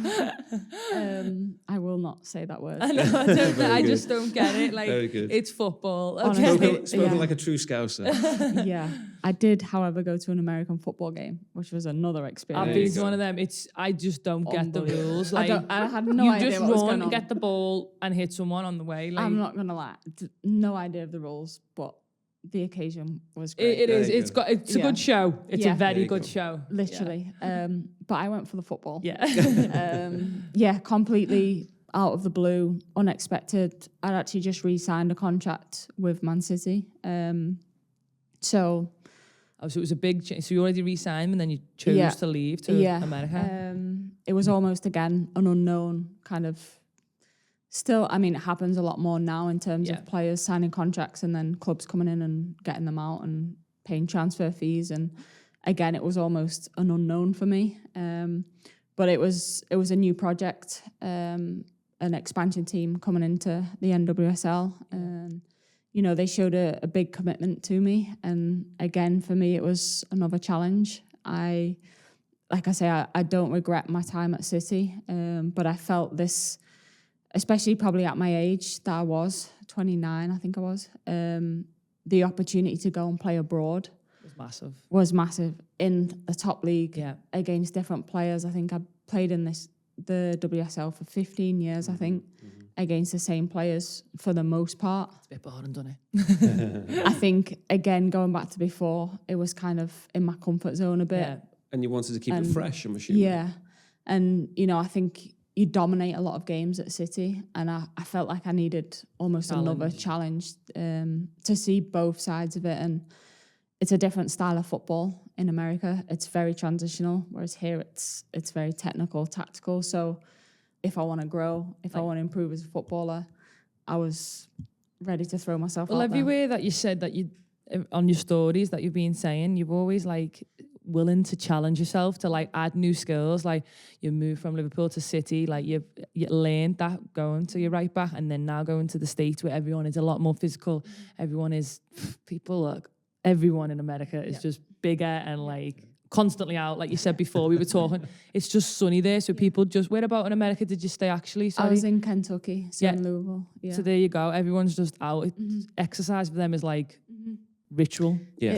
I will not say that word. I know, I don't know, I just don't get it. Like, Very good. it's football. Honestly, Okay. Spoken like a true Scouser. Yeah, I did, however, go to an American football game, which was another experience. I've been to one of them. I just don't get the rules. Like, I had no you idea just what was run, going on. get the ball, and hit someone on the way. Like, I'm not gonna lie, no idea of the rules, but the occasion was great. it is. It's a good show. It's a very good go. show. Literally. But I went for the football. Yeah. Completely out of the blue, unexpected. I'd actually just re-signed a contract with Man City. So it was a big change. So you already re-signed, and then you chose to leave to America. It was almost, again, an unknown kind of... Still, I mean, it happens a lot more now in terms of players signing contracts and then clubs coming in and getting them out and paying transfer fees. And again, it was almost an unknown for me. But it was a new project, an expansion team coming into the NWSL. And, they showed a big commitment to me. And again, for me, it was another challenge. I don't regret my time at City, but I felt this... especially probably at my age that I was, 29, I think I was, the opportunity to go and play abroad was massive in the top league against different players. I think I played in the WSL for 15 years, I think, against the same players for the most part. It's a bit boring, doesn't it? I think, again, going back to before, it was kind of in my comfort zone a bit. Yeah. And you wanted to keep it fresh, I'm assuming. Yeah. And, I think... you dominate a lot of games at City, and I felt like I needed almost another challenge to see both sides of it. And it's a different style of football in America. It's very transitional, whereas here it's very technical, tactical. So if I want to grow, if I want to improve as a footballer, I was ready to throw myself out there. Everywhere that you said that you, on your stories that you've been saying, you've always willing to challenge yourself to add new skills. Like, you moved from Liverpool to City, you learned that going to your right back, and then now going to the States where everyone is a lot more physical. Everyone in America is just bigger and constantly out. Like you said before, we were talking, it's just sunny there. So people just, where about in America did you stay actually? Sorry. I was in Kentucky, in Louisville. Yeah. So there you go. Everyone's just out. Exercise for them is ritual. Yeah,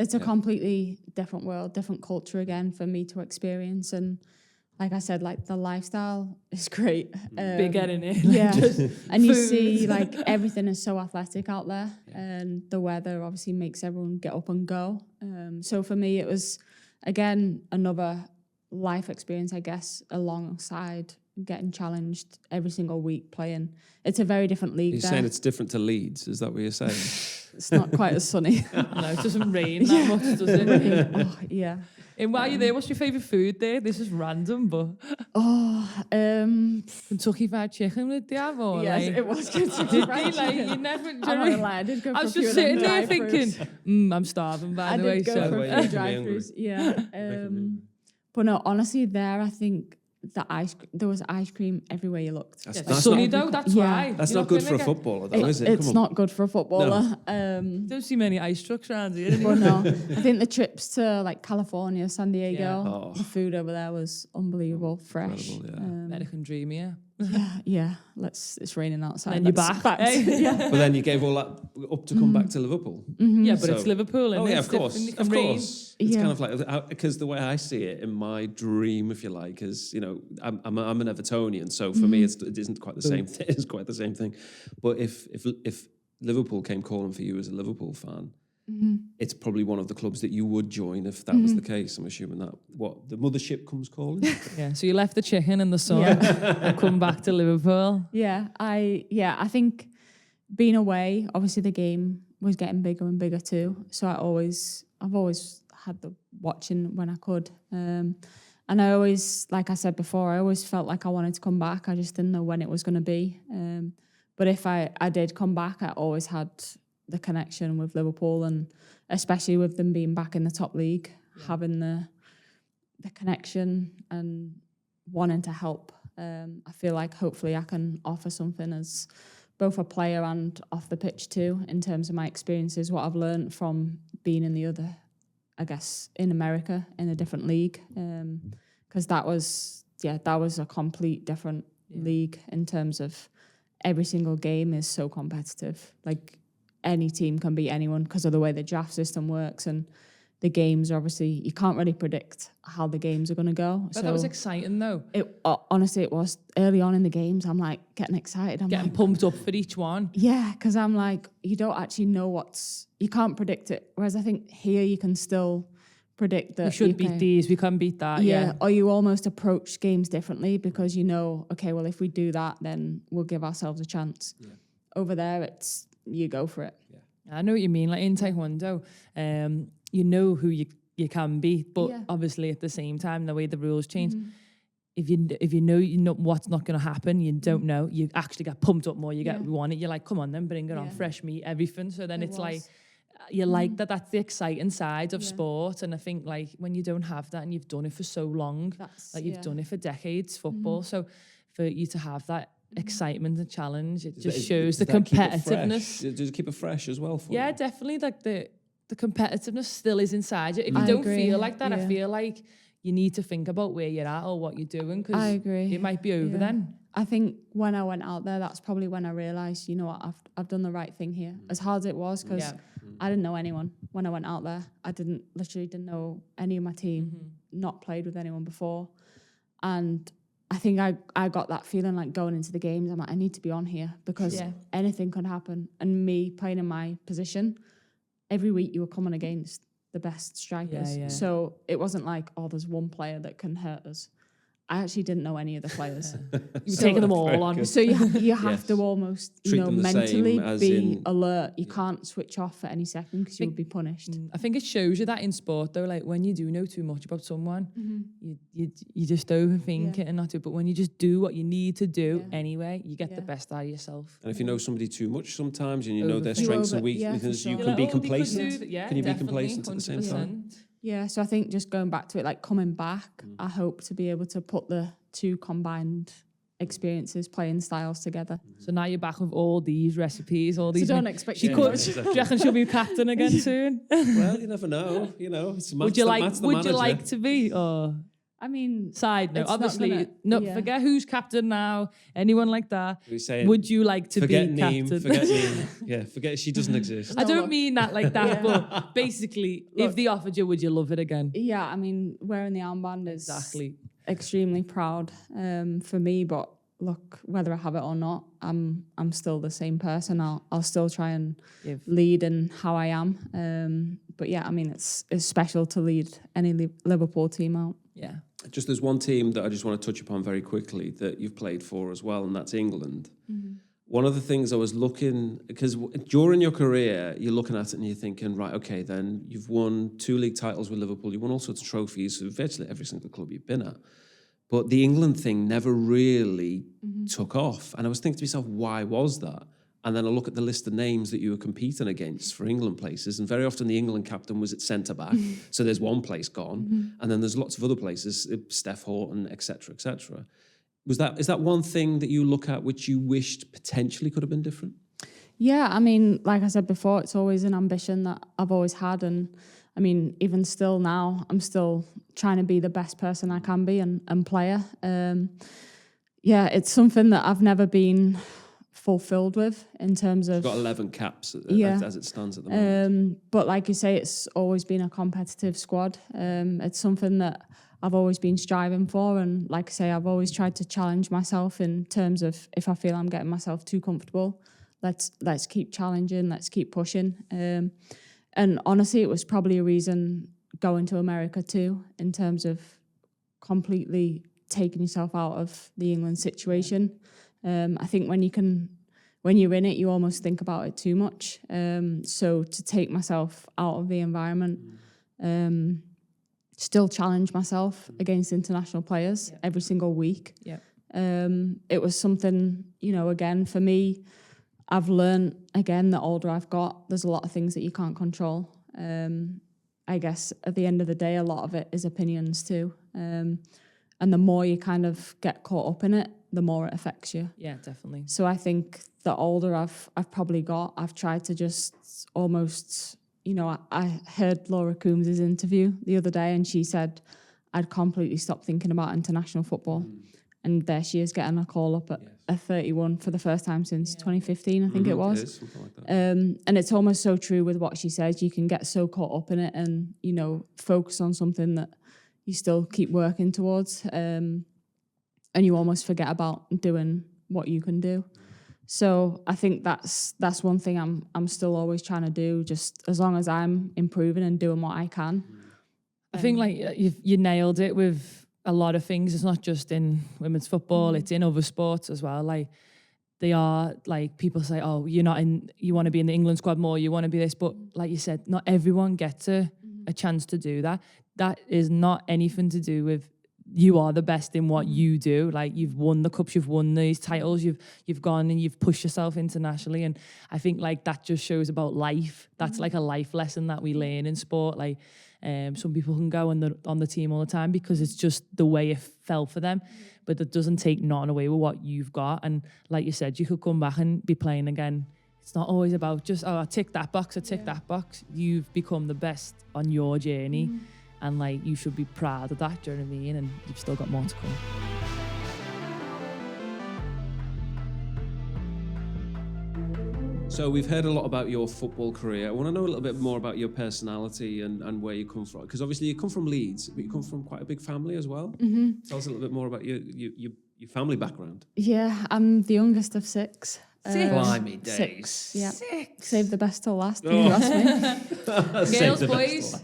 it's a completely different world, different culture again for me to experience. And like I said, the lifestyle is great. Bigger in it. Yeah, and you see everything is so athletic out there, and the weather obviously makes everyone get up and go. So for me, it was again another life experience, I guess, alongside getting challenged every single week playing. It's a very different league. You're saying it's different to Leeds, is that what you're saying? It's not quite as sunny. No, it doesn't rain that much, does it? Oh, yeah. And while you're there, what's your favourite food there? This is random, but... Kentucky Fried Chicken, did they have? Or yes, it was Kentucky Fried Chicken. You never... I'm not gonna lie, I did go for I was just sitting there thinking, I'm starving, by the way. I did go for a few drive-thrus, yeah. But no, honestly, I think there was ice cream everywhere you looked. That's sunny though, that's why. That's not good for a footballer though, is it? It's not good for a footballer. No. Don't see many ice trucks around here. But no, I think the trips to California, San Diego, the food over there was unbelievable, fresh. American dream, yeah. Yeah. It's raining outside. And you're back. But then you gave all that up to come back to Liverpool. Yeah, but it's Liverpool. And of course. It's kind of because the way I see it in my dream, if you like, is I'm an Evertonian, so for me it isn't quite the same thing. It's quite the same thing. But if Liverpool came calling for you as a Liverpool fan, it's probably one of the clubs that you would join if that was the case. I'm assuming that the mothership comes calling. Yeah, so you left the chicken in the sun and come back to Liverpool. Yeah, I think being away, obviously the game was getting bigger and bigger too. So I've always had the watching when I could. And I always, like I said before, I always felt like I wanted to come back. I just didn't know when it was going to be. But if I did come back, I always had the connection with Liverpool, and especially with them being back in the top league, having the connection and wanting to help I feel like hopefully I can offer something as both a player and off the pitch too, in terms of my experiences, what I've learned from being in the other, I guess, in America in a different league. Because that was a complete different league in terms of every single game is so competitive. Like any team can beat anyone because of the way the draft system works, and the games, obviously, you can't really predict how the games are going to go. But that was exciting, though. Honestly, it was. Early on in the games, I'm like getting excited. I'm getting like, pumped up for each one. Yeah, because I'm like, you don't actually know you can't predict it. Whereas I think here you can still predict that. We should beat these, we can beat that. Yeah. Or you almost approach games differently because you know, okay, well, if we do that, then we'll give ourselves a chance. Yeah. Over there, it's you go for it. Yeah. I know what you mean. Like in Taekwondo, you know who you can beat, but obviously at the same time, the way the rules change, if you know what's not going to happen, you don't know. You actually get pumped up more. You get want it. You're like, come on, then bring it on, fresh meat, everything. So then it's like you like that. That's the exciting side of sport. And I think like when you don't have that and you've done it for so long, like you've done it for decades, football. So for you to have that excitement and challenge, it just shows the competitiveness. Does it keep it fresh as well for you? Yeah, definitely. Like the competitiveness still is inside you. If you don't feel like that, I feel like you need to think about where you're at or what you're doing, because I agree. It might be over then. I think when I went out there, that's probably when I realised, you know what, I've done the right thing here. As hard as it was, because I didn't know anyone when I went out there. I literally didn't know any of my team, not played with anyone before. And I think I got that feeling like going into the games, I'm like, I need to be on here because anything can happen. And me playing in my position, every week you were coming against the best strikers. So it wasn't like, oh, there's one player that can hurt us. I actually didn't know any of the players. You were taking them all on. So you have to almost, mentally be alert. You can't switch off at any second because you would be punished. I think it shows you that in sport though, like when you do know too much about someone, you just overthink it and not do it. But when you just do what you need to do anyway, you get the best out of yourself. And if you know somebody too much sometimes and you know their strengths and weaknesses, you can be complacent. Can you be complacent at the same time? Yeah, so I think just going back to it, like coming back, I hope to be able to put the two combined experiences, playing styles together. So now you're back with all these recipes, all these. So don't expect she could. Do you reckon she'll be captain again soon? Well, you never know. It's would you like to be? Or I mean, side note, obviously, forget who's captain now. Anyone like that? Would you like to be captain? Forget Neem. Yeah, forget she doesn't exist. I don't mean that like that, but basically, if they offered you, would you love it again? Yeah, I mean, wearing the armband is extremely proud for me. But look, whether I have it or not, I'm still the same person. I'll still try and lead in how I am. But yeah, I mean, it's special to lead any Liverpool team out. Yeah. Just there's one team that I just want to touch upon very quickly that you've played for as well, and that's England. One of the things I was looking, because during your career, you're looking at it and you're thinking, right, okay, then you've won 2 league titles with Liverpool, you've won all sorts of trophies for virtually every single club you've been at. But the England thing never really took off. And I was thinking to myself, why was that? And then I look at the list of names that you were competing against for England places, and very often the England captain was at centre-back, so there's one place gone, and then there's lots of other places, Steph Horton, etc., etc. Is that one thing that you look at which you wished potentially could have been different? Yeah, I mean, like I said before, it's always an ambition that I've always had, and I mean, even still now, I'm still trying to be the best person I can be and player. It's something that I've never been fulfilled with in terms of... You've got 11 caps as it stands at the moment. But like you say, it's always been a competitive squad. It's something that I've always been striving for, and like I say, I've always tried to challenge myself in terms of if I feel I'm getting myself too comfortable, let's keep challenging, let's keep pushing. And honestly, it was probably a reason going to America too, in terms of completely taking yourself out of the England situation. I think when you're in it, you almost think about it too much. So to take myself out of the environment, still challenge myself against international players every single week. It was something, again, for me, I've learned, again, the older I've got, there's a lot of things that you can't control. I guess at the end of the day, a lot of it is opinions too. And the more you kind of get caught up in it, the more it affects you. Yeah, definitely. So I think the older I've probably got, I've tried to just almost, I heard Laura Coombs' interview the other day, and she said I'd completely stopped thinking about international football. And there she is getting a call up at 31 for the first time since 2015, I think it was. It is, something like that. And it's almost so true with what she says. You can get so caught up in it and, focus on something that you still keep working towards. And you almost forget about doing what you can do. So I think that's one thing I'm still always trying to do, just as long as I'm improving and doing what I can. I think like you nailed it with a lot of things. It's not just in women's football, it's in other sports as well. Like they are, like people say, oh, you want to be in the England squad more, you want to be this, but like you said, not everyone gets a chance to do that. That is not anything to do with you are the best in what you do. Like you've won the cups, you've won these titles, you've gone and you've pushed yourself internationally. And I think like that just shows about life. That's like a life lesson that we learn in sport. Like some people can go on the team all the time because it's just the way it fell for them. But that doesn't take nothing away with what you've got. And like you said, you could come back and be playing again. It's not always about just, I tick that box, I tick that box. You've become the best on your journey. And like you should be proud of that, do you know what I mean? And you've still got more to come. So we've heard a lot about your football career. I want to know a little bit more about your personality and where you come from. Because obviously you come from Leeds, but you come from quite a big family as well. Tell us a little bit more about your family background. Yeah, I'm the youngest of six. Blimey days. Six, yeah. Six. Save the best till last, if you ask me. Girls, boys?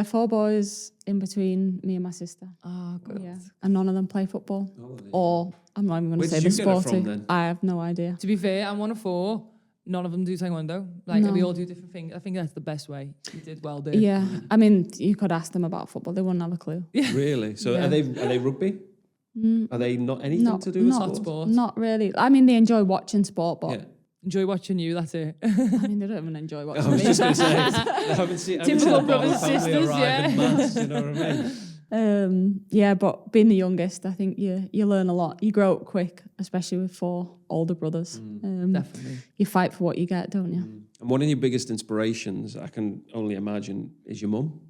4 boys in between me and my sister. Oh, good. Yeah. And none of them play football. Or, I'm not even going to say the Where did you get it sporty. from, then? I have no idea. To be fair, I'm one of 4. None of them do Taekwondo. Like, we all do different things. I think that's the best way. You did well there. Yeah. I mean, you could ask them about football. They wouldn't have a clue. Really? So Yeah. are they rugby? Are they not anything to do with sport? Not really. I mean, they enjoy watching sport, but... Yeah. Enjoy watching you, that's it. I mean, they don't even enjoy watching I was me. just going to say, I haven't seen Typical the brothers and family sisters, arrive yeah. in mass, you know what I mean? Yeah, but being the youngest, I think you learn a lot. You grow up quick, especially with 4 older brothers. Definitely. You fight for what you get, don't you? And one of your biggest inspirations, I can only imagine, is your mum.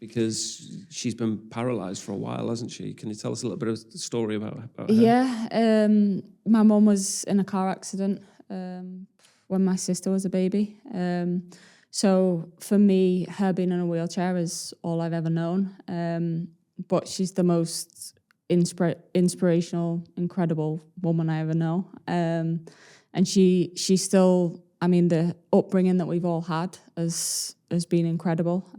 Because she's been paralysed for a while, hasn't she? Can you tell us a little bit of the story about her? Yeah, my mum was in a car accident when my sister was a baby. So for me, her being in a wheelchair is all I've ever known. But she's the most inspirational, incredible woman I ever know. And she still, I mean, the upbringing that we've all had has been incredible.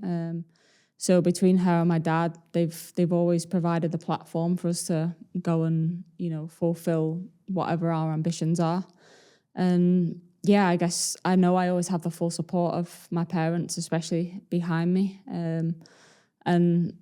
So between her and my dad, they've always provided the platform for us to go and, fulfill whatever our ambitions are. And yeah, I guess I know I always have the full support of my parents, especially behind me. And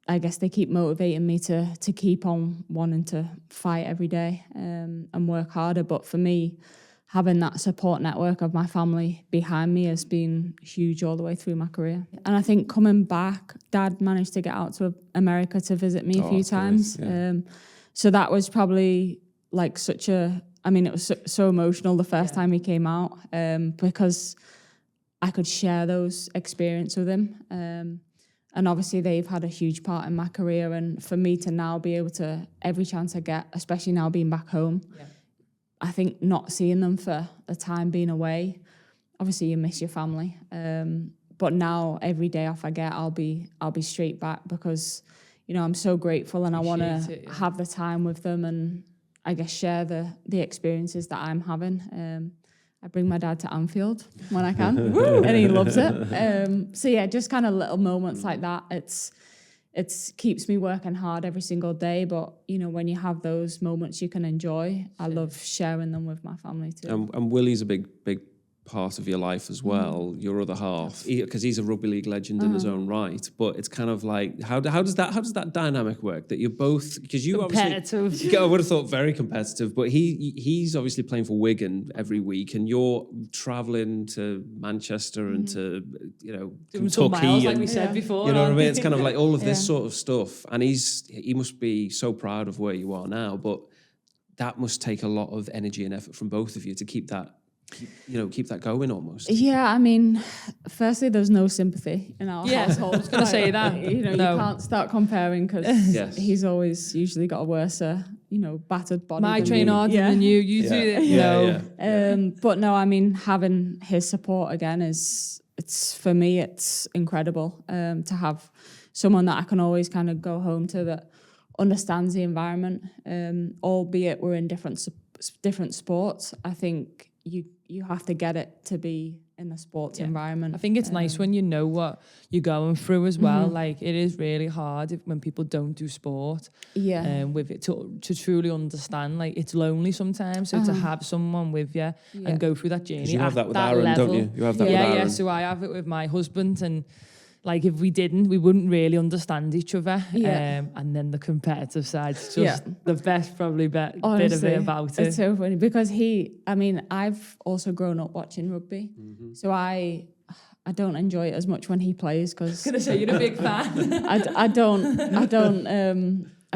I guess they keep motivating me to keep on wanting to fight every day and work harder. But for me, having that support network of my family behind me has been huge all the way through my career. And I think coming back, Dad managed to get out to America to visit me a few times. Nice, yeah. So that was probably like it was so emotional the first time he came out because I could share those experiences with him. And obviously they've had a huge part in my career. And for me to now be able to, every chance I get, especially now being back home, I think not seeing them for the time being away, obviously you miss your family. But now every day off I get, I'll be straight back because, I'm so grateful and I want to have the time with them and I guess share the experiences that I'm having. I bring my dad to Anfield when I can and he loves it. So yeah, just kind of little moments like that. It keeps me working hard every single day, but when you have those moments you can enjoy, I love sharing them with my family too. And Willie's a big part of your life as well, your other half, because he's a rugby league legend in his own right. But it's kind of like, how does that dynamic work? That you're both, because you competitive. obviously, I would have thought very competitive, but he's obviously playing for Wigan every week, and you're travelling to Manchester and to Doing Kentucky, miles, and like we said before. you know what I mean. It's kind of like all of this sort of stuff, and he must be so proud of where you are now, but that must take a lot of energy and effort from both of you to keep that going almost. Yeah, I mean, firstly, there's no sympathy in our household. I was going to say that. You can't start comparing because he's always usually got a worse, battered body. My train harder than you. You do it. But no, I mean, having his support again it's for me, it's incredible to have someone that I can always kind of go home to that understands the environment, albeit we're in different sports. I think you have to get it to be in the sports environment. I think it's nice when you know what you're going through as well. Like, it is really hard when people don't do sport. With it to truly understand. Like, it's lonely sometimes, so to have someone with you and go through that journey. You have that with Aaron, level. don't you? You have that with Aaron. Yeah. So I have it with my husband, and like, if we didn't, we wouldn't really understand each other. And then the competitive side's just the best, probably bit of it about it. It's so funny because I've also grown up watching rugby. So I don't enjoy it as much when he plays because I was gonna say you're a big fan. I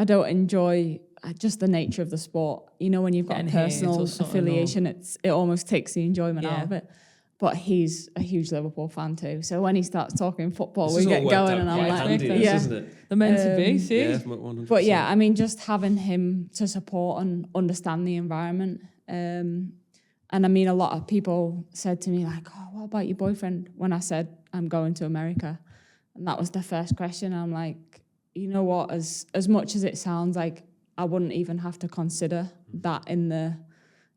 don't enjoy just the nature of the sport. You know, when you've got a personal affiliation, it almost takes the enjoyment out of it. But he's a huge Liverpool fan too. So when he starts talking football, we get going, and I'm like, handy, isn't it? They're meant to be, see? Yeah, 100%. But yeah, I mean, just having him to support and understand the environment. And I mean, a lot of people said to me like, "Oh, what about your boyfriend?" When I said I'm going to America, and that was the first question. I'm like, you know what? As much as it sounds like, I wouldn't even have to consider that in the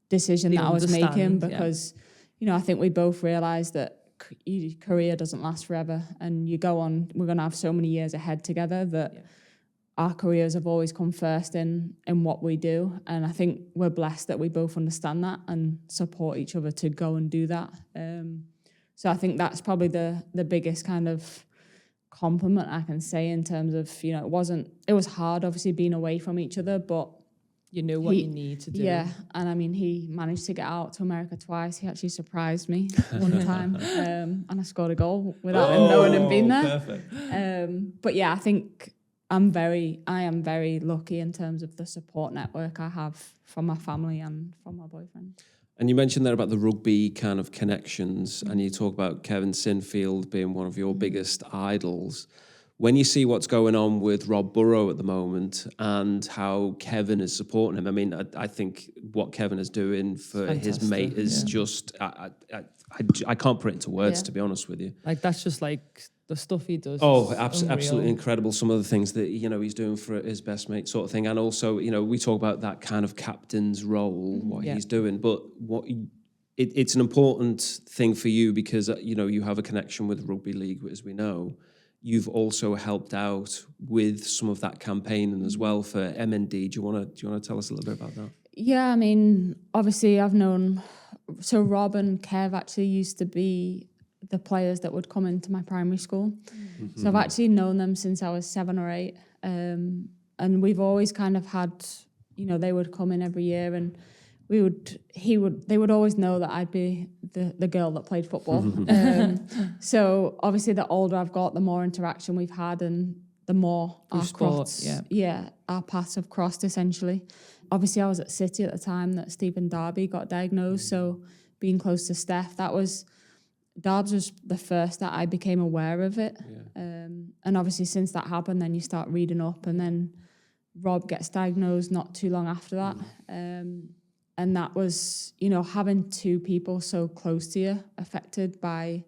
decision that I was making because. I think we both realised that your career doesn't last forever, and you go on. We're going to have so many years ahead together that our careers have always come first in what we do, and I think we're blessed that we both understand that and support each other to go and do that. So I think that's probably the biggest kind of compliment I can say in terms of it was hard obviously being away from each other, but. You know what you need to do. Yeah, and I mean, he managed to get out to America twice. He actually surprised me one time, and I scored a goal without him knowing and being there. Perfect. But yeah, I think I am very lucky in terms of the support network I have from my family and from my boyfriend. And you mentioned there about the rugby kind of connections, and you talk about Kevin Sinfield being one of your biggest idols. When you see what's going on with Rob Burrow at the moment and how Kevin is supporting him, I mean, I think what Kevin is doing for his mate is just, I can't put it into words, to be honest with you. Like, that's just like the stuff he does. Oh, absolutely incredible. Some of the things that, he's doing for his best mate sort of thing. And also, we talk about that kind of captain's role, what he's doing, but it's an important thing for you because, you have a connection with rugby league, as we know. You've also helped out with some of that campaigning as well for MND. Do you want to tell us a little bit about that? Yeah, I mean, obviously I've known... So Rob and Kev actually used to be the players that would come into my primary school. Mm-hmm. So I've actually known them since I was 7 or 8. And we've always kind of had... they would come in every year and they would always know that I'd be the girl that played football. So obviously the older I've got, the more interaction we've had and the more our paths have crossed essentially. Obviously I was at City at the time that Stephen Darby got diagnosed, so being close to Steph, Darbs was the first that I became aware of it. Yeah. And obviously since that happened, then you start reading up, and then Rob gets diagnosed not too long after that. And that was, having two people so close to you affected by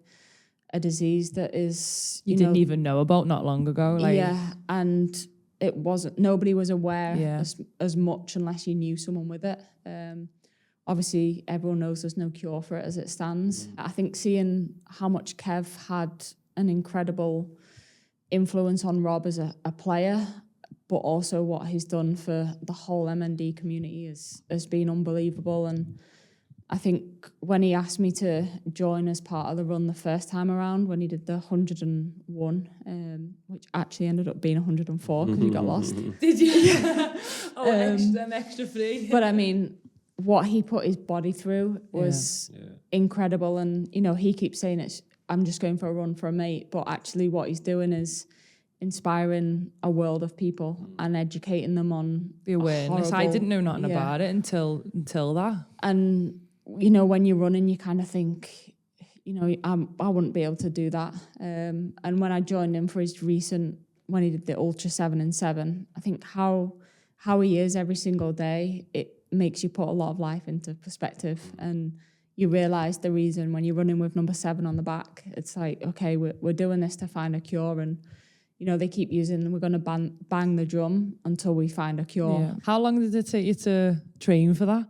a disease that is... You didn't even know about not long ago. And it wasn't... Nobody was aware as much unless you knew someone with it. Obviously, everyone knows there's no cure for it as it stands. I think seeing how much Kev had an incredible influence on Rob as a player... but also what he's done for the whole MND community has been unbelievable. And I think when he asked me to join as part of the run the first time around, when he did the 101, which actually ended up being 104 because he got lost. Did you? Extra free. But I mean, what he put his body through was incredible. And, you know, he keeps saying I'm just going for a run for a mate. But actually what he's doing is inspiring a world of people and educating them on the awareness. I didn't know nothing about it until that. And, you know, when you're running, you kind of think, you know, I wouldn't be able to do that. And when I joined him for his when he did the Ultra 7 and 7, I think how he is every single day, it makes you put a lot of life into perspective. And you realise the reason when you're running with number 7 on the back, it's like, okay, we're doing this to find a cure. And, you know, they keep we're going to bang the drum until we find a cure. Yeah. How long did it take you to train for that?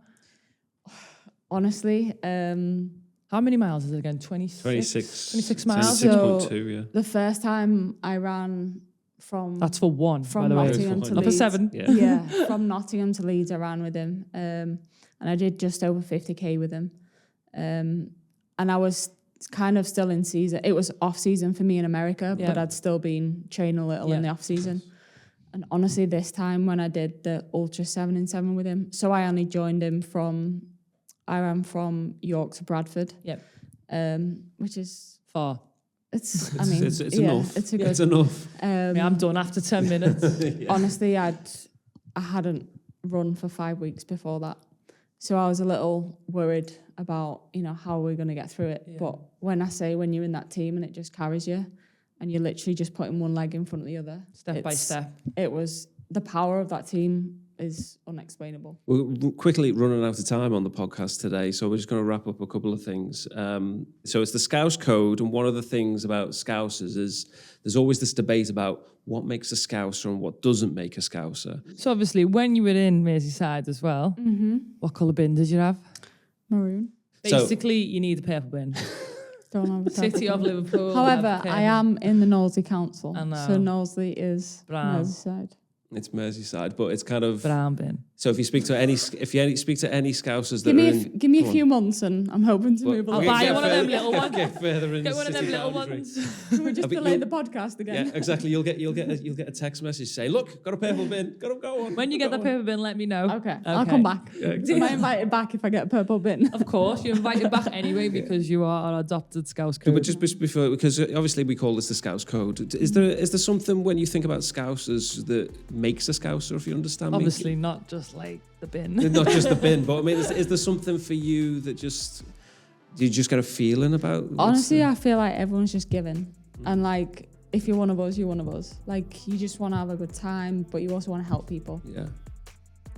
Honestly, how many miles is it again? 26 miles. 26.2, The first time I ran that's for one, from by the Nottingham way. to Not Leeds. for 7. Yeah, from Nottingham to Leeds, I ran with him, and I did just over 50k with him, and I was kind of still in season. It was off season for me in America, but I'd still been training a little in the off season. And honestly, this time when I did the Ultra 7 and 7 with him, so I only joined him I ran from York to Bradford. Which is far. It's enough. It's enough. I'm done after 10 minutes. Honestly, I hadn't run for 5 weeks before that. So I was a little worried about, you know, how we're going to get through it. Yeah. But when you're in that team and it just carries you and you're literally just putting one leg in front of the other. Step by step. It was, the power of that team is unexplainable. We're quickly running out of time on the podcast today, so we're just going to wrap up a couple of things. So it's the Scouse Code, and one of the things about Scousers is there's always this debate about what makes a Scouser and what doesn't make a Scouser. So obviously, when you were in Merseyside as well, what colour bin did you have? Maroon. Basically, you need a purple bin. Don't have a City of Liverpool. However, I am in the Knowsley Council, so Knowsley is brown. Merseyside. It's Merseyside, but it's kind of brown bin. So if you speak to any Scousers give me a few months, and I'm hoping to move along. I'll buy one of them little ones. Get further in. Get one of them little ones. Can we just delay the podcast again? Yeah, exactly. You'll get a text message saying, "Look, got a purple bin. Go on." When you get the purple bin, let me know. Okay. I'll come back. Yeah, exactly. Am I invited back if I get a purple bin? Of course, you're invited back anyway because you are an adopted Scouse Code. But just before, because obviously we call this the Scouse Code. Is there something when you think about Scousers that makes a Scouser? If you understand me? Obviously, not just like the bin. Not just the bin, but I mean, is there something for you that do you just get a feeling about? Honestly, I feel like everyone's just giving. And like, if you're one of us, you're one of us. Like, you just want to have a good time, but you also want to help people. Yeah.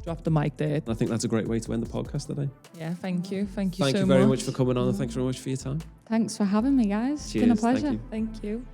Drop the mic there. I think that's a great way to end the podcast today. Yeah, thank you. Thank you very much for coming on, and thanks very much for your time. Thanks for having me, guys. Cheers, it's been a pleasure. Thank you.